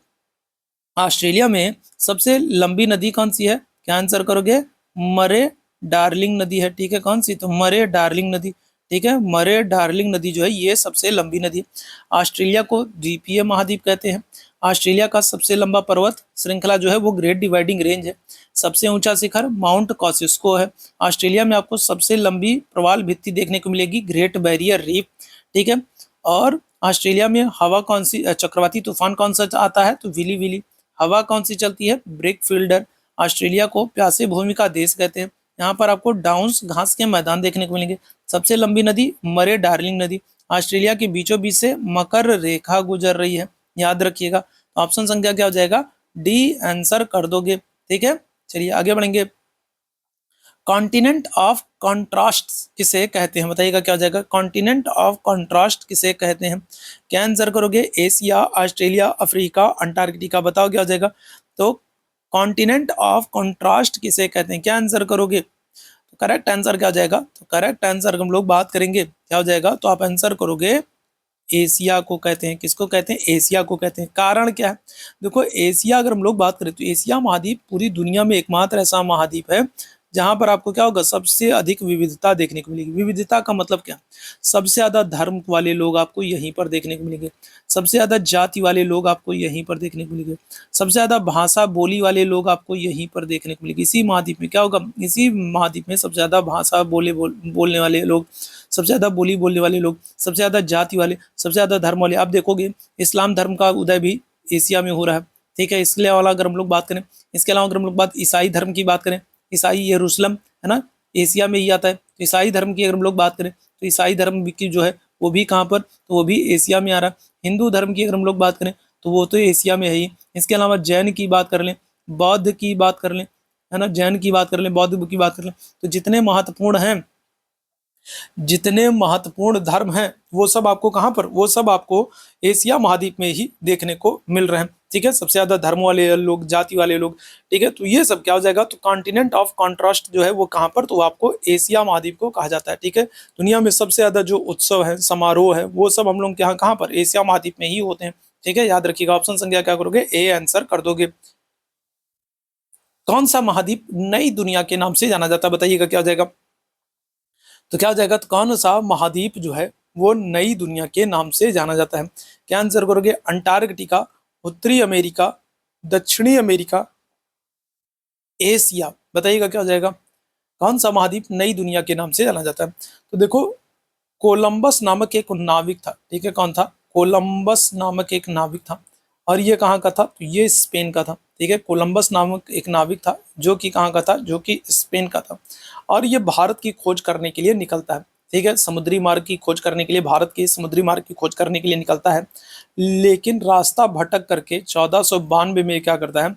ऑस्ट्रेलिया में सबसे लंबी नदी कौन सी है, क्या आंसर करोगे, मरे डार्लिंग नदी है। ठीक है, कौन सी, तो मरे डार्लिंग नदी। ठीक है, मरे डार्लिंग नदी जो है ये सबसे लंबी नदी। ऑस्ट्रेलिया को द्वीपीय महाद्वीप कहते हैं। ऑस्ट्रेलिया का सबसे लंबा पर्वत श्रृंखला जो है वो ग्रेट डिवाइडिंग रेंज है। सबसे ऊंचा शिखर माउंट कॉसिस्को है। ऑस्ट्रेलिया में आपको सबसे लंबी प्रवाल भित्ति देखने को मिलेगी, ग्रेट बैरियर रीफ। ठीक है, और ऑस्ट्रेलिया में हवा कौन सी, चक्रवाती तूफान कौन सा आता है, तो विली विली। हवा कौन सी चलती है, ब्रिक फील्डर। ऑस्ट्रेलिया को प्यासे भूमि का देश कहते हैं। यहाँ पर आपको डाउन्स घास के मैदान देखने को मिलेंगे। सबसे लंबी नदी मरे डार्लिंग नदी। ऑस्ट्रेलिया के बीचों बीच से मकर रेखा गुजर रही है, याद रखिएगा। ऑप्शन संख्या क्या हो जाएगा, डी आंसर कर दोगे। ठीक है, चलिए आगे बढ़ेंगे। कॉन्टिनेंट ऑफ कॉन्ट्रास्ट किसे कहते हैं, बताइएगा क्या हो जाएगा, कॉन्टिनेंट ऑफ कॉन्ट्रास्ट किसे कहते हैं। क्या आंसर करोगे, एशिया, ऑस्ट्रेलिया, अफ्रीका, अंटार्कटिका, बताओ क्या हो जाएगा। तो कॉन्टिनेंट ऑफ कॉन्ट्रास्ट किसे कहते हैं, क्या आंसर करोगे, तो करेक्ट आंसर क्या हो जाएगा? तो करेक्ट आंसर हम लोग बात करेंगे क्या हो जाएगा, तो आप आंसर करोगे एशिया को कहते हैं। किसको कहते हैं? एशिया को कहते हैं। कारण क्या है? देखो एशिया अगर हम लोग बात करें तो एशिया महाद्वीप पूरी दुनिया में एकमात्र ऐसा महाद्वीप है जहां पर आपको क्या होगा, सबसे अधिक विविधता देखने को मिलेगी। विविधता का मतलब क्या? सबसे ज्यादा धर्म वाले लोग आपको यहीं पर देखने को मिलेंगे, सबसे ज्यादा जाति वाले लोग आपको यहीं पर देखने को मिलेंगे, सबसे ज्यादा भाषा बोली वाले लोग आपको यहीं पर देखने को मिलेंगे। इसी महाद्वीप में क्या होगा, इसी महाद्वीप में सबसे ज्यादा भाषा बोलने वाले लोग, सबसे ज्यादा बोली बोलने वाले लोग, सबसे ज्यादा जाति वाले, सबसे ज्यादा धर्म वाले। आप देखोगे इस्लाम धर्म का उदय भी एशिया में हो रहा है, ठीक है। इसके अलावा अगर हम लोग बात करें, इसके अलावा अगर हम लोग बात ईसाई धर्म की बात करें, ईसाई यरूशलेम है ना, एशिया में ही आता है। तो ईसाई धर्म की अगर हम लोग बात करें तो ईसाई धर्म की जो है वो भी कहाँ पर, तो वो भी एशिया में आ रहा है। हिंदू धर्म की अगर हम लोग बात करें तो वो तो एशिया में है ही। इसके अलावा जैन की बात कर लें, बौद्ध की बात कर लें, है ना, जैन की बात कर लें, बौद्ध की बात कर लें, तो जितने महत्वपूर्ण हैं, जितने महत्वपूर्ण धर्म हैं वो सब आपको कहाँ पर, वो सब आपको एशिया महाद्वीप में ही देखने को मिल रहे हैं, ठीक है। सबसे ज्यादा धर्म वाले लोग, जाति वाले लोग, ठीक है। तो ये सब क्या हो जाएगा, तो कॉन्टिनेंट ऑफ कॉन्ट्रास्ट जो है वो कहाँ पर, तो आपको एशिया महाद्वीप को कहा जाता है, ठीक है। दुनिया में सबसे ज्यादा जो उत्सव है, समारोह है, वो सब हम लोग यहाँ कहाँ पर, एशिया महाद्वीप में ही होते हैं, ठीक है। याद रखिएगा, ऑप्शन संख्या क्या करोगे, ए आंसर कर दोगे। कौन सा महाद्वीप नई दुनिया के नाम से जाना जाता है, बताइएगा क्या हो जाएगा, तो क्या हो जाएगा, तो कौन सा महाद्वीप जो है वो नई दुनिया के नाम से जाना जाता है? क्या आंसर करोगे, अंटार्कटिका, उत्तरी अमेरिका, दक्षिणी अमेरिका, एशिया, बताइएगा क्या हो जाएगा, कौन सा महाद्वीप नई दुनिया के नाम से जाना जाता है? तो देखो कोलंबस नामक एक नाविक था, ठीक है। कौन था? कोलंबस नामक एक नाविक था, और ये कहाँ का था, तो ये स्पेन का था, ठीक है। कोलंबस नामक एक नाविक था जो कि कहाँ का था, जो कि स्पेन का था, और ये भारत की खोज करने के लिए निकलता है, ठीक है। समुद्री मार्ग की खोज करने के लिए, भारत के समुद्री मार्ग की खोज करने के लिए निकलता है, लेकिन रास्ता भटक करके 1492 में क्या करता है,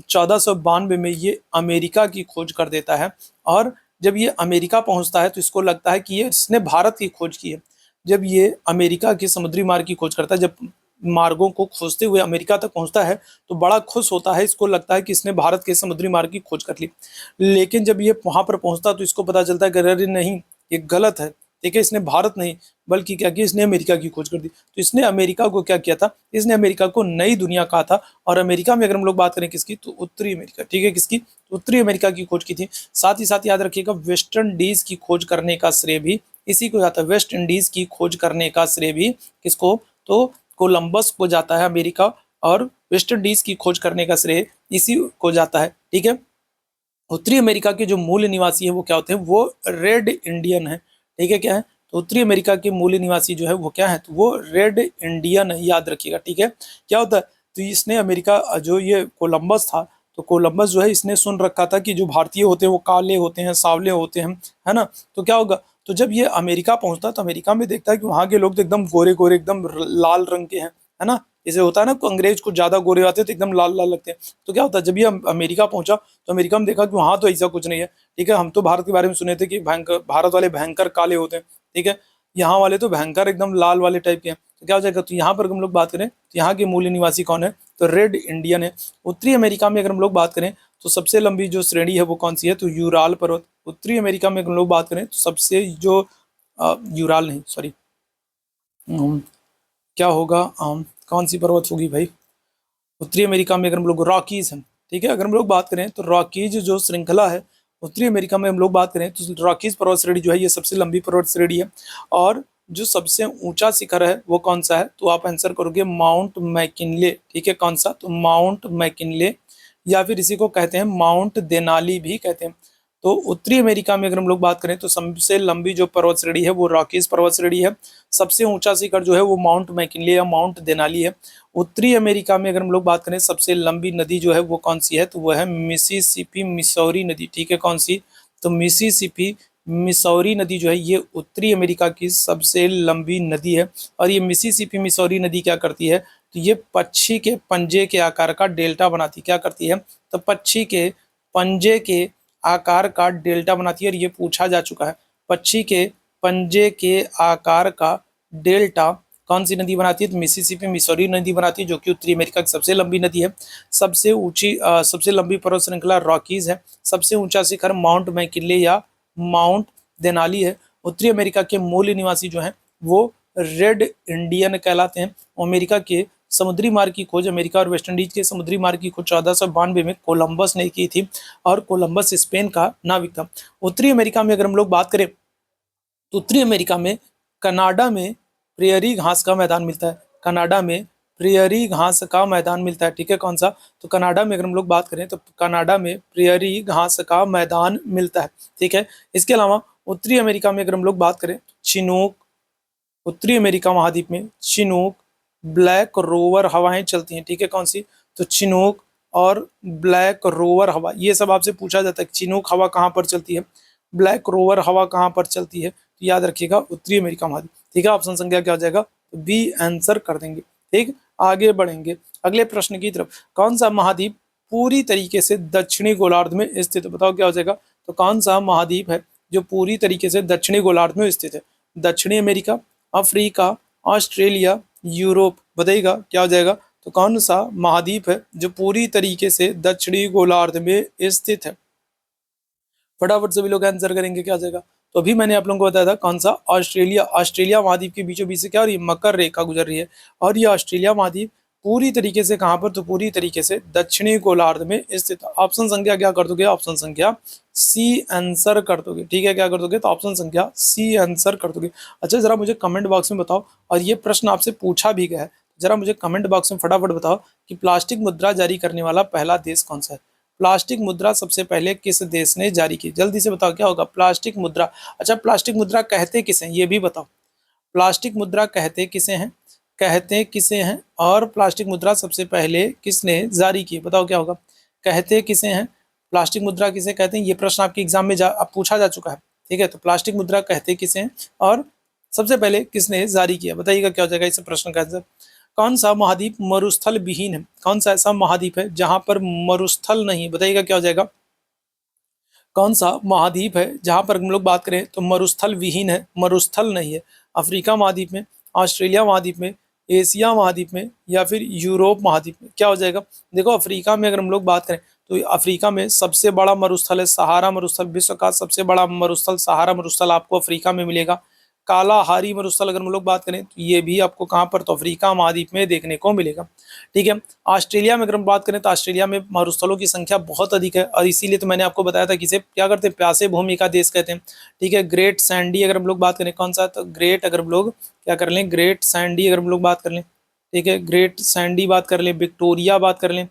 1492 में ये अमेरिका की खोज कर देता है। और जब ये अमेरिका पहुंचता है तो इसको लगता है कि ये इसने भारत की खोज की है। जब ये अमेरिका के समुद्री मार्ग की खोज करता है, जब मार्गों को खोजते हुए अमेरिका तक पहुंचता है तो बड़ा खुश होता है, इसको लगता है कि इसने भारत के समुद्री मार्ग की खोज कर ली। लेकिन जब ये वहां पर पहुंचता तो इसको पता चलता है कि अरे नहीं, ये गलत है, ठीक है। इसने भारत नहीं बल्कि क्या किया, इसने अमेरिका की खोज कर दी। तो इसने अमेरिका को क्या किया था, इसने अमेरिका को नई दुनिया कहा था। और अमेरिका में अगर हम लोग बात करें किसकी, तो उत्तरी अमेरिका, ठीक है, किसकी, उत्तरी अमेरिका की खोज की थी। साथ ही साथ याद रखिएगा, वेस्ट इंडीज की खोज करने का श्रेय भी इसी को जाता है। वेस्ट इंडीज की खोज करने का श्रेय भी किसको, तो कोलंबस को जाता है अमेरिका, और वेस्ट इंडीज की खोज करने का श्रेय इसी को जाता है, ठीक है। उत्तरी अमेरिका के जो मूल निवासी है वो क्या होते हैं, वो रेड इंडियन है, ठीक है। क्या है, तो उत्तरी अमेरिका के मूल निवासी जो है वो क्या है, तो वो रेड इंडियन है, याद रखिएगा, ठीक है। क्या होता है, तो इसने अमेरिका, जो ये कोलंबस था, तो कोलंबस जो है इसने सुन रखा था कि जो भारतीय होते हैं वो काले होते हैं, सांवले होते हैं, है ना। तो क्या होगा, तो जब ये अमेरिका पहुंचता है तो अमेरिका में देखता है कि वहाँ के लोग तो एकदम गोरे गोरे, एकदम लाल रंग के हैं, है ना। जैसे होता है ना, अंग्रेज कुछ ज्यादा गोरे आते हैं तो एकदम लाल लाल लगते हैं। तो क्या होता है, जब ये अमेरिका पहुंचा तो अमेरिका में देखा कि वहाँ तो ऐसा कुछ नहीं है, ठीक है। हम तो भारत के बारे में सुने थे कि भयंकर, भारत वाले भयंकर काले होते हैं, ठीक है। यहाँ वाले तो भयंकर एकदम लाल वाले टाइप के हैं। तो क्या हो जाएगा, तो यहाँ पर हम लोग बात करें तो यहाँ के मूल निवासी कौन है, तो रेड इंडियन है। उत्तरी अमेरिका में अगर हम लोग बात करें तो सबसे लंबी जो श्रेणी है वो कौन सी है, तो यूराल पर्वत। उत्तरी अमेरिका में हम लोग बात करें तो सबसे जो यूराल नहीं, सॉरी, क्या होगा, कौन सी पर्वत होगी भाई, उत्तरी अमेरिका में अगर हम लोग रॉकीज हैं, ठीक है। अगर हम लोग बात करें तो रॉकीज जो श्रृंखला है उत्तरी अमेरिका में हम लोग बात करें तो रॉकीज पर्वत श्रेणी जो है ये सबसे लंबी पर्वत श्रेणी है। और जो सबसे ऊंचा शिखर है वो कौन सा है, तो आप आंसर करोगे माउंट मैकिनले, ठीक है। कौन सा, तो माउंट मैकिनले, या फिर इसी को कहते हैं माउंट देनाली भी कहते हैं। तो उत्तरी अमेरिका में अगर हम लोग बात करें तो सबसे लंबी जो पर्वत श्रेणी है वो रॉकीज पर्वत श्रेणी है। सबसे ऊंचा शिखर जो है वो माउंट मैकिनले या माउंट देनाली है। उत्तरी अमेरिका में अगर हम लोग बात करें सबसे लंबी नदी जो है वो कौन सी है, तो वो है मिसिसिपी मिसौरी नदी, ठीक है। कौन सी, तो मिसिसिपी मिसौरी नदी जो है ये उत्तरी अमेरिका की सबसे लंबी नदी है। और ये मिसिसिपी मिसौरी नदी क्या करती है, तो ये पक्षी के पंजे के आकार का डेल्टा बनाती, क्या करती है, तो पक्षी के पंजे के आकार का डेल्टा बनाती है। और ये पूछा जा चुका है, पक्षी के पंजे के आकार का डेल्टा कौन सी नदी बनाती है, तो मिसिसिपी मिसौरी नदी बनाती है, जो कि उत्तरी अमेरिका की सबसे लंबी नदी है। सबसे ऊंची सबसे लंबी पर्वत श्रृंखला रॉकीज है। सबसे ऊंचा शिखर माउंट मैकिनले या माउंट देनाली है। उत्तरी अमेरिका के मूल निवासी जो हैं वो रेड इंडियन कहलाते हैं। अमेरिका के समुद्री मार्ग की खोज, अमेरिका और वेस्ट इंडीज के समुद्री मार्ग की खोज 1492 में कोलंबस ने की थी और कोलंबस स्पेन का नाविक था। उत्तरी अमेरिका में अगर हम लोग बात करें तो उत्तरी अमेरिका में कनाडा में प्रेयरी घास का मैदान मिलता है। कनाडा में प्रेयरी घास का मैदान मिलता है, ठीक है। कौन सा? तो कनाडा में अगर हम लोग बात करें तो कनाडा में प्रेयरी घास का मैदान मिलता है, ठीक है। इसके अलावा उत्तरी अमेरिका में अगर हम लोग बात करें चिनूक, उत्तरी अमेरिका महाद्वीप में चिनूक, ब्लैक रोवर हवाएं चलती हैं, ठीक है। कौन सी? तो चिनूक और ब्लैक रोवर हवा, ये सब आपसे पूछा जाता है। चिनूक हवा कहाँ पर चलती है, ब्लैक रोवर हवा कहाँ पर चलती है, तो याद रखिएगा उत्तरी अमेरिका महाद्वीप, ठीक है। ऑप्शन संख्या क्या हो जाएगा? तो बी आंसर कर देंगे, ठीक। आगे बढ़ेंगे अगले प्रश्न की तरफ। कौन सा महाद्वीप पूरी तरीके से दक्षिणी गोलार्ध में स्थित है? बताओ क्या हो जाएगा? तो कौन सा महाद्वीप है जो पूरी तरीके से दक्षिणी गोलार्ध में स्थित है? दक्षिणी अमेरिका, अफ्रीका, ऑस्ट्रेलिया, यूरोप। बताइएगा क्या हो जाएगा? तो कौन सा महाद्वीप है जो पूरी तरीके से दक्षिणी गोलार्ध में स्थित है? फटाफट सभी लोग आंसर करेंगे, क्या हो जाएगा? तो अभी मैंने आप लोगों को बताया था कौन सा? ऑस्ट्रेलिया। ऑस्ट्रेलिया महाद्वीप के बीचों बीच से क्या हो रही है? मकर रेखा गुजर रही है और ये ऑस्ट्रेलिया महाद्वीप पूरी तरीके से कहां पर? तो पूरी तरीके से दक्षिणी गोलार्ध में स्थित। ऑप्शन संख्या क्या कर दोगे? ऑप्शन संख्या सी आंसर कर दोगे, ठीक है। क्या कर दोगे? तो ऑप्शन संख्या सी आंसर कर दोगे। अच्छा, जरा मुझे कमेंट बॉक्स में बताओ, और ये प्रश्न आपसे पूछा भी गया है, जरा मुझे कमेंट बॉक्स में फटाफट बताओ कि प्लास्टिक मुद्रा जारी करने वाला पहला देश कौन सा है? प्लास्टिक मुद्रा सबसे पहले किस देश ने जारी की? जल्दी से बताओ क्या होगा? प्लास्टिक मुद्रा। अच्छा, प्लास्टिक मुद्रा कहते किसे हैं ये भी बताओ। प्लास्टिक मुद्रा कहते किसे हैं? कहते किसे हैं? और प्लास्टिक मुद्रा सबसे पहले किसने जारी की? बताओ क्या होगा? कहते किसे हैं? प्लास्टिक मुद्रा किसे कहते हैं? ये प्रश्न आपके एग्जाम में पूछा जा चुका है, ठीक है। तो प्लास्टिक मुद्रा कहते किसे हैं और सबसे पहले किसने जारी किया? बताइएगा क्या हो जाएगा इस प्रश्न का आंसर। कौन सा महाद्वीप मरुस्थल विहीन है? कौन सा ऐसा महाद्वीप है जहां पर मरुस्थल नहीं? बताइएगा क्या हो जाएगा? कौन सा महाद्वीप है जहां पर हम लोग बात करें तो मरुस्थल विहीन है, मरुस्थल नहीं है? अफ्रीका महाद्वीप में, ऑस्ट्रेलिया महाद्वीप में, एशिया महाद्वीप में, या फिर यूरोप महाद्वीप में? क्या हो जाएगा? देखो, अफ्रीका में अगर हम लोग बात करें तो अफ्रीका में सबसे बड़ा मरुस्थल है सहारा मरुस्थल। विश्व का सबसे बड़ा मरुस्थल सहारा मरुस्थल आपको अफ्रीका में मिलेगा। कालाहारी मरुस्थल अगर हम लोग बात करें तो ये भी आपको कहाँ पर? तो अफ्रीका महाद्वीप में देखने को मिलेगा, ठीक है। ऑस्ट्रेलिया में अगर हम बात करें तो ऑस्ट्रेलिया में मरुस्थलों की संख्या बहुत अधिक है और इसीलिए तो मैंने आपको बताया था कि इसे क्या करते हैं? प्यासे भूमि का देश कहते हैं, ठीक है। ग्रेट सैंडी अगर हम लोग बात करें, कौन सा? तो ग्रेट, अगर हम लोग क्या कर लें, ग्रेट सैंडी अगर हम लोग बात कर लें, ठीक है, ग्रेट सैंडी बात कर लें, विक्टोरिया बात कर लें,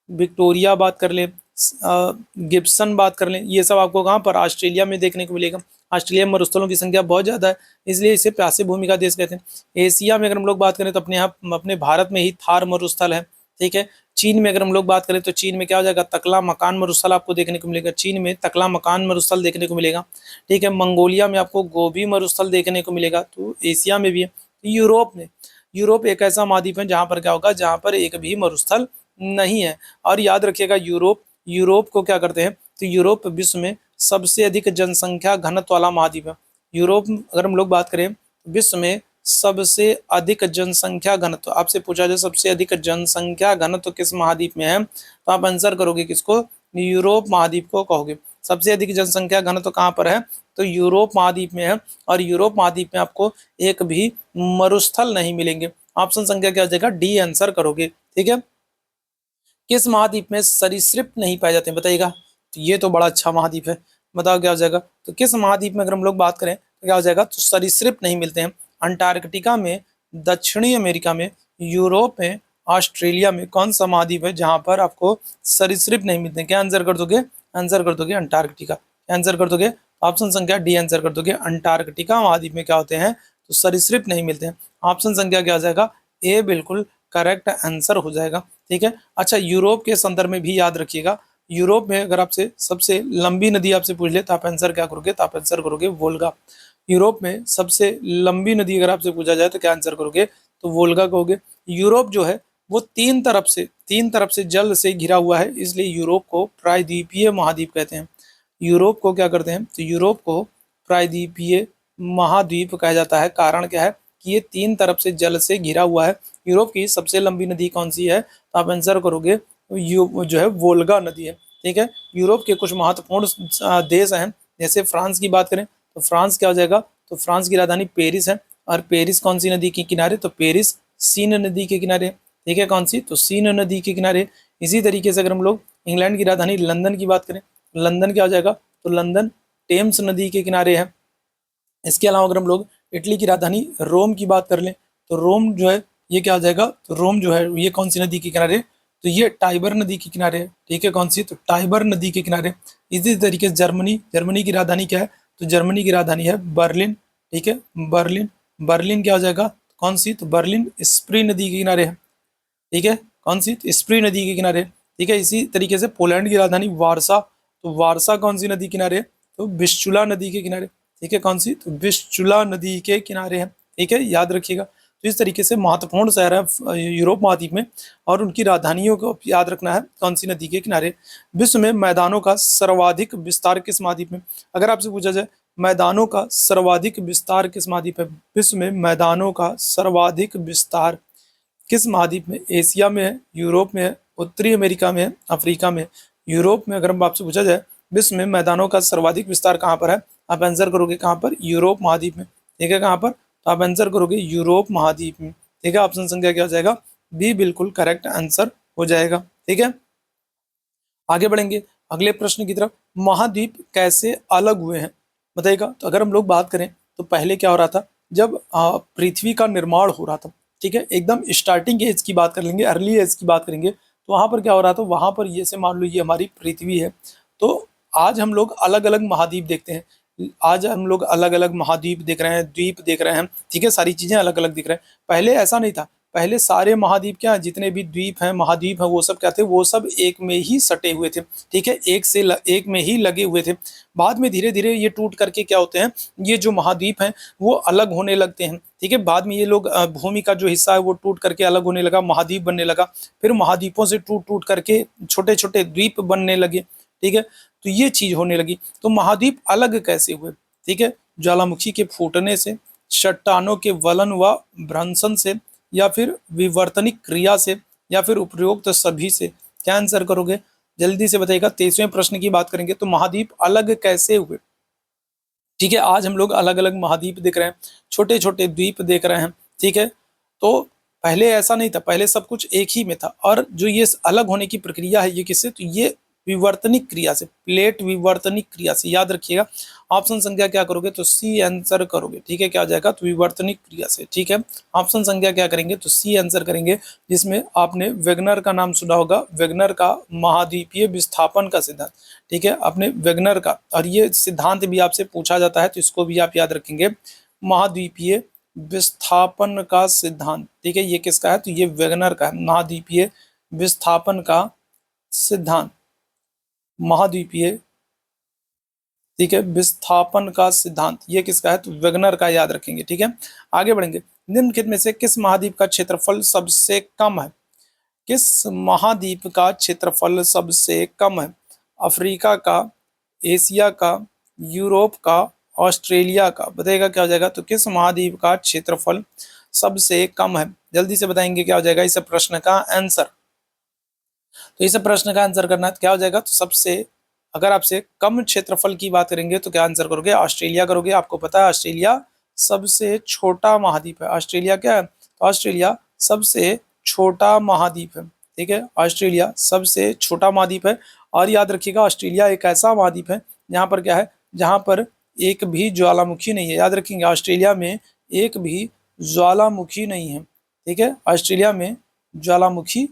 विक्टोरिया बात कर लें, गिब्सन बात कर लें, ये सब आपको कहाँ पर? ऑस्ट्रेलिया में देखने को मिलेगा। ऑस्ट्रेलिया में मरुस्थलों की संख्या बहुत ज़्यादा है, इसलिए इसे प्यासी भूमि का देश कहते हैं। एशिया में अगर हम लोग बात करें तो अपने यहाँ अपने भारत में ही थार मरुस्थल है, ठीक है। चीन में अगर हम लोग बात करें तो चीन में क्या हो जाएगा? तकला मकान मरुस्थल आपको देखने को मिलेगा। चीन में तकला मकान मरुस्थल देखने को मिलेगा, ठीक है। मंगोलिया में आपको गोबी मरुस्थल देखने को मिलेगा, तो एशिया में भी है। यूरोप में, यूरोप एक ऐसा महाद्वीप है जहाँ पर क्या होगा? जहाँ पर एक भी मरुस्थल नहीं है। और याद रखिएगा यूरोप को क्या करते हैं? तो यूरोप विश्व में सबसे अधिक जनसंख्या घनत्व वाला महाद्वीप है। यूरोप अगर हम लोग बात करें विश्व में सबसे अधिक जनसंख्या घनत्व, आपसे पूछा जाए सबसे अधिक जनसंख्या घनत्व किस महाद्वीप में है, तो आप आंसर करोगे किसको? यूरोप महाद्वीप को कहोगे। सबसे अधिक जनसंख्या घनत्व कहाँ पर है? तो यूरोप महाद्वीप में है और यूरोप महाद्वीप में आपको एक भी मरुस्थल नहीं मिलेंगे। ऑप्शन संख्या क्या हो जाएगा? डी आंसर करोगे, ठीक है। किस महाद्वीप में सरीसृप नहीं पाए जाते हैं? बताइएगा। तो ये तो बड़ा अच्छा महाद्वीप है, बताओ क्या हो जाएगा? तो किस महाद्वीप में अगर हम लोग बात करें तो क्या हो जाएगा? तो सरीसृप नहीं मिलते हैं। अंटार्कटिका में, दक्षिणी अमेरिका में, यूरोप में, ऑस्ट्रेलिया में कौन सा महाद्वीप है जहां पर आपको सरीसृप नहीं मिलते हैं? क्या आंसर कर दोगे? आंसर कर दोगे अंटार्कटिका। आंसर कर दोगे ऑप्शन संख्या डी आंसर कर दोगे। अंटार्कटिका महाद्वीप में क्या होते हैं? तो सरीसृप नहीं मिलते हैं। ऑप्शन संख्या क्या हो जाएगा? ए बिल्कुल करेक्ट आंसर हो जाएगा, ठीक है। अच्छा, यूरोप के संदर्भ में भी याद रखिएगा, यूरोप में अगर आपसे सबसे लंबी नदी आपसे पूछ ले तो आप आंसर क्या करोगे? तो आप आंसर करोगे वोल्गा। यूरोप में सबसे लंबी नदी अगर आपसे पूछा जाए तो क्या आंसर करोगे? तो वोल्गा कहोगे। यूरोप जो है वो तीन तरफ से जल से घिरा हुआ है, इसलिए यूरोप को प्रायद्वीपीय महाद्वीप कहते हैं। यूरोप को क्या करते हैं? तो यूरोप को प्रायद्वीपीय महाद्वीप कहा जाता है। कारण क्या है? कि ये तीन तरफ से जल से घिरा हुआ है। यूरोप की सबसे लंबी नदी कौन सी है? तो आप आंसर करोगे जो है वोल्गा नदी है, ठीक है। यूरोप के कुछ महत्वपूर्ण देश हैं, जैसे फ्रांस की बात करें तो फ्रांस क्या हो जाएगा, तो फ्रांस की राजधानी पेरिस है, और पेरिस कौन सी नदी के किनारे, तो पेरिस सीन नदी के किनारे, ठीक है, कौन सी, तो सीन नदी के किनारे। इसी तरीके से अगर हम लोग इंग्लैंड की राजधानी लंदन की बात करें, लंदन क्या हो जाएगा, तो लंदन टेम्स नदी के किनारे है। इसके अलावा अगर हम लोग इटली की राजधानी रोम की बात कर लें, तो रोम जो है ये क्या हो जाएगा, तो रोम जो है ये कौन सी नदी के किनारे, तो ये टाइबर नदी के किनारे है, ठीक है, कौन सी, तो टाइबर नदी के किनारे। इसी तरीके से जर्मनी, जर्मनी की राजधानी क्या है, तो जर्मनी की राजधानी है बर्लिन, ठीक है, बर्लिन, बर्लिन क्या हो जाएगा, कौन सी, तो बर्लिन स्प्री नदी के किनारे है, ठीक है, कौन सी, तो स्प्री नदी के किनारे, ठीक है। इसी तरीके से पोलैंड की राजधानी वारसा, तो वारसा कौन सी नदी किनारे है, तो विस्चुला नदी के किनारे, ठीक है, कौन सी, तो विस्चुला नदी के किनारे है, ठीक है, याद रखिएगा। तो इस तरीके से महत्वपूर्ण शहर है यूरोप महाद्वीप में, और उनकी राजधानियों को याद रखना है कौन सी नदी के किनारे। विश्व में मैदानों का सर्वाधिक विस्तार किस महाद्वीप में, अगर आपसे पूछा जाए मैदानों का सर्वाधिक विस्तार किस महाद्वीप है, विश्व में मैदानों का सर्वाधिक विस्तार किस महाद्वीप में, एशिया में है, यूरोप में है, उत्तरी अमेरिका में है, अफ्रीका में। यूरोप में अगर हम आपसे पूछा जाए विश्व में मैदानों का सर्वाधिक विस्तार कहाँ पर है, आप आंसर करोगे कहाँ पर, यूरोप महाद्वीप में, ठीक है, कहाँ पर, तो आप आंसर करोगे यूरोप महाद्वीप में, ठीक है। ऑप्शन संख्या क्या हो जाएगा, बी बिल्कुल करेक्ट आंसर हो जाएगा, ठीक है। आगे बढ़ेंगे अगले प्रश्न की तरफ, महाद्वीप कैसे अलग हुए हैं बताइएगा। तो अगर हम लोग बात करें तो पहले क्या हो रहा था, जब पृथ्वी का निर्माण हो रहा था, ठीक है, एकदम स्टार्टिंग एज की बात कर लेंगे, अर्ली एज की बात करेंगे, तो वहाँ पर क्या हो रहा था, वहाँ पर ये से मान लो ये हमारी पृथ्वी है। तो आज हम लोग अलग अलग महाद्वीप देखते हैं, आज हम लोग अलग अलग महाद्वीप देख रहे हैं, द्वीप देख रहे हैं, ठीक है, सारी चीजें अलग अलग दिख रहे हैं। पहले ऐसा नहीं था, पहले सारे महाद्वीप क्या है, जितने भी द्वीप हैं महाद्वीप हैं वो सब क्या थे, वो सब एक में ही सटे हुए थे, ठीक है, एक में ही लगे हुए थे। बाद में धीरे धीरे ये टूट करके क्या होते हैं, ये जो महाद्वीप हैं वो अलग होने लगते हैं, ठीक है। बाद में ये लोग भूमि का जो हिस्सा है वो टूट करके अलग होने लगा, महाद्वीप बनने लगा, फिर महाद्वीपों से टूट टूट करके छोटे छोटे द्वीप बनने लगे, ठीक है। तो ये चीज होने लगी। तो महाद्वीप अलग कैसे हुए, ठीक है, ज्वालामुखी के फूटने से, चट्टानों के वलन व भ्रंशन से, या फिर विवर्तनिक क्रिया से, या फिर उपरोक्त सभी से। क्या आंसर करोगे, जल्दी से बताइएगा। 23वें प्रश्न की बात करेंगे तो महाद्वीप अलग कैसे हुए, ठीक है। आज हम लोग अलग अलग महाद्वीप देख रहे हैं, छोटे छोटे द्वीप देख रहे हैं, ठीक है। तो पहले ऐसा नहीं था, पहले सब कुछ एक ही में था। और जो ये अलग होने की प्रक्रिया है ये किससे, तो ये विवर्तनिक क्रिया से, प्लेट विवर्तनिक क्रिया से, याद रखिएगा। ऑप्शन संख्या क्या करोगे, तो सी आंसर करोगे, ठीक है, क्या हो जाएगा, तो विवर्तनिक क्रिया से, ठीक है। ऑप्शन संख्या क्या करेंगे, तो सी आंसर करेंगे, जिसमें आपने वेगनर का नाम सुना होगा, वेगनर का महाद्वीपीय विस्थापन का सिद्धांत, ठीक है, आपने वेगनर का, और ये सिद्धांत भी आपसे पूछा जाता है तो इसको भी आप याद रखेंगे, महाद्वीपीय विस्थापन का सिद्धांत, ठीक है, ये किसका है, तो ये वेगनर का है, महाद्वीपीय विस्थापन का सिद्धांत, महाद्वीपीय, ठीक है, विस्थापन का सिद्धांत, ये किसका है, तो वेगनर का, याद रखेंगे, ठीक है। आगे बढ़ेंगे, निम्नलिखित में से किस महाद्वीप का क्षेत्रफल सबसे कम है, किस महाद्वीप का क्षेत्रफल सबसे कम है, अफ्रीका का, एशिया का, यूरोप का, ऑस्ट्रेलिया का, बताइएगा क्या हो जाएगा, तो किस महाद्वीप का क्षेत्रफल सबसे कम है, जल्दी से बताएंगे क्या हो जाएगा इस प्रश्न का आंसर। तो इस प्रश्न का आंसर करना है, क्या हो जाएगा, तो सबसे, अगर आपसे कम क्षेत्रफल की बात करेंगे तो क्या आंसर करोगे, ऑस्ट्रेलिया करोगे। आपको पता है ऑस्ट्रेलिया सबसे छोटा महाद्वीप है, ऑस्ट्रेलिया क्या है, तो ऑस्ट्रेलिया सबसे छोटा महाद्वीप है, ठीक है, ऑस्ट्रेलिया सबसे छोटा महाद्वीप है। और याद रखिएगा ऑस्ट्रेलिया एक ऐसा महाद्वीप है जहाँ पर क्या है, जहाँ पर एक भी ज्वालामुखी नहीं है, याद रखेंगे ऑस्ट्रेलिया में एक भी ज्वालामुखी नहीं है, ठीक है, ऑस्ट्रेलिया में ज्वालामुखी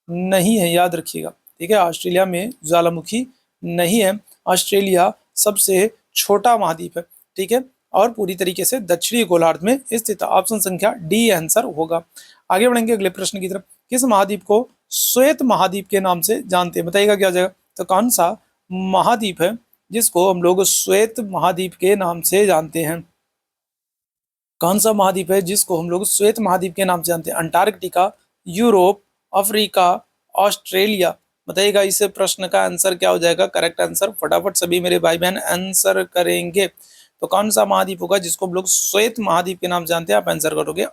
नहीं है, याद रखिएगा, ठीक है, ऑस्ट्रेलिया में ज्वालामुखी नहीं है। ऑस्ट्रेलिया सबसे छोटा महाद्वीप है, ठीक है, और पूरी तरीके से दक्षिणी गोलार्ध में स्थित। ऑप्शन संख्या डी आंसर होगा। आगे बढ़ेंगे अगले प्रश्न की तरफ, किस महाद्वीप को श्वेत महाद्वीप के नाम से जानते हैं, बताइएगा क्या हो जाएगा, तो कौन सा महाद्वीप है जिसको हम लोग श्वेत महाद्वीप के नाम से जानते हैं, कौन सा महाद्वीप है जिसको हम लोग श्वेत महाद्वीप के नाम से जानते हैं, अंटार्कटिका, यूरोप, अफ्रीका, ऑस्ट्रेलिया, बताइएगा इस प्रश्न का आंसर क्या हो जाएगा, करेक्ट आंसर फटाफट सभी मेरे भाई बहन आंसर करेंगे। तो कौन सा महाद्वीप होगा जिसको हम लोग श्वेत महाद्वीप के नाम से जानते हैं, आप आंसर करोगे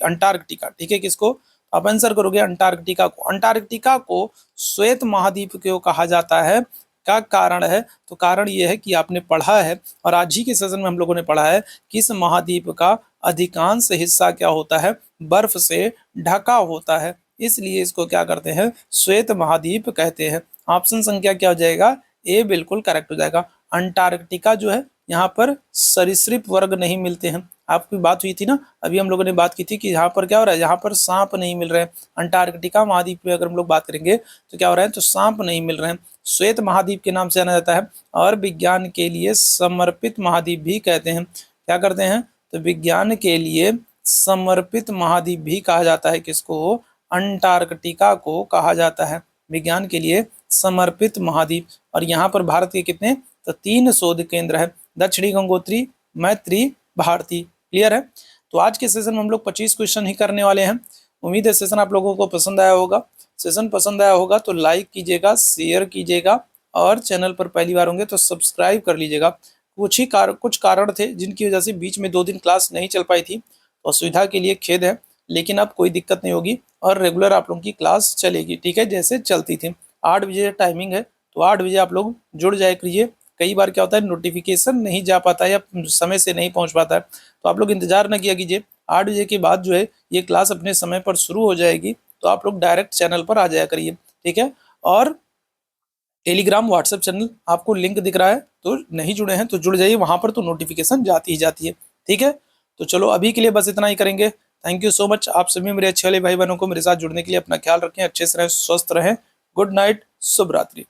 अंटार्कटिका, ठीक है, किसको, आप आंसर करोगे अंटार्कटिका को। अंटार्कटिका को श्वेत महाद्वीप क्यों कहा जाता है, क्या कारण है? तो कारण ये है कि आपने पढ़ा है और आज ही के सेशन में हम लोगों ने पढ़ा है कि इस महाद्वीप का अधिकांश हिस्सा क्या होता है? बर्फ से ढका होता है, इसलिए इसको क्या करते हैं? श्वेत महाद्वीप कहते हैं। ऑप्शन संख्या क्या हो जाएगा? ए बिल्कुल करेक्ट हो जाएगा। अंटार्कटिका जो है यहाँ पर सरीसृप वर्ग नहीं मिलते हैं। आपकी बात हुई थी ना, अभी हम लोगों ने बात की थी कि यहाँ पर क्या हो रहा है? यहाँ पर सांप नहीं मिल रहे हैं। अंटार्कटिका महाद्वीप में अगर हम लोग बात करेंगे तो क्या हो रहा है? तो सांप नहीं मिल रहे हैं। श्वेत महाद्वीप के नाम से जाना जाता है और विज्ञान के लिए समर्पित महाद्वीप भी कहते हैं। क्या करते हैं? तो विज्ञान के लिए समर्पित महाद्वीप भी कहा जाता है। किसको? अंटार्कटिका को कहा जाता है विज्ञान के लिए समर्पित महाद्वीप। और यहाँ पर भारत के कितने? तो 3 शोध केंद्र है, दक्षिणी गंगोत्री, मैत्री, भारती। क्लियर है? तो आज के सेशन में हम लोग 25 क्वेश्चन ही करने वाले हैं। उम्मीद है सेशन आप लोगों को पसंद आया होगा। सेशन पसंद आया होगा तो लाइक कीजिएगा, शेयर कीजिएगा और चैनल पर पहली बार होंगे तो सब्सक्राइब कर लीजिएगा। कुछ कारण थे जिनकी वजह से बीच में 2 दिन क्लास नहीं चल पाई थी, तो असुविधा के लिए खेद है, लेकिन अब कोई दिक्कत नहीं होगी और रेगुलर आप लोगों की क्लास चलेगी। ठीक है, जैसे चलती थी। 8 बजे टाइमिंग है, तो 8 बजे आप लोग जुड़ जाया करिए। कई बार क्या होता है, नोटिफिकेशन नहीं जा पाता है या समय से नहीं पहुंच पाता है, तो आप लोग इंतजार ना किया कीजिए। 8 बजे के बाद जो है ये क्लास अपने समय पर शुरू हो जाएगी, तो आप लोग डायरेक्ट चैनल पर आ जाया करिए। ठीक है, और टेलीग्राम व्हाट्सएप चैनल आपको लिंक दिख रहा है, तो नहीं जुड़े हैं तो जुड़ जाइए, वहां पर तो नोटिफिकेशन जाती ही जाती है। ठीक है, तो चलो अभी के लिए बस इतना ही करेंगे। Thank you so much. आप सभी मेरे अच्छे वाले भाई बहनों को मेरे साथ जुड़ने के लिए अपना ख्याल रखें, अच्छे से रहें, स्वस्थ रहें। गुड नाइट, शुभ रात्रि।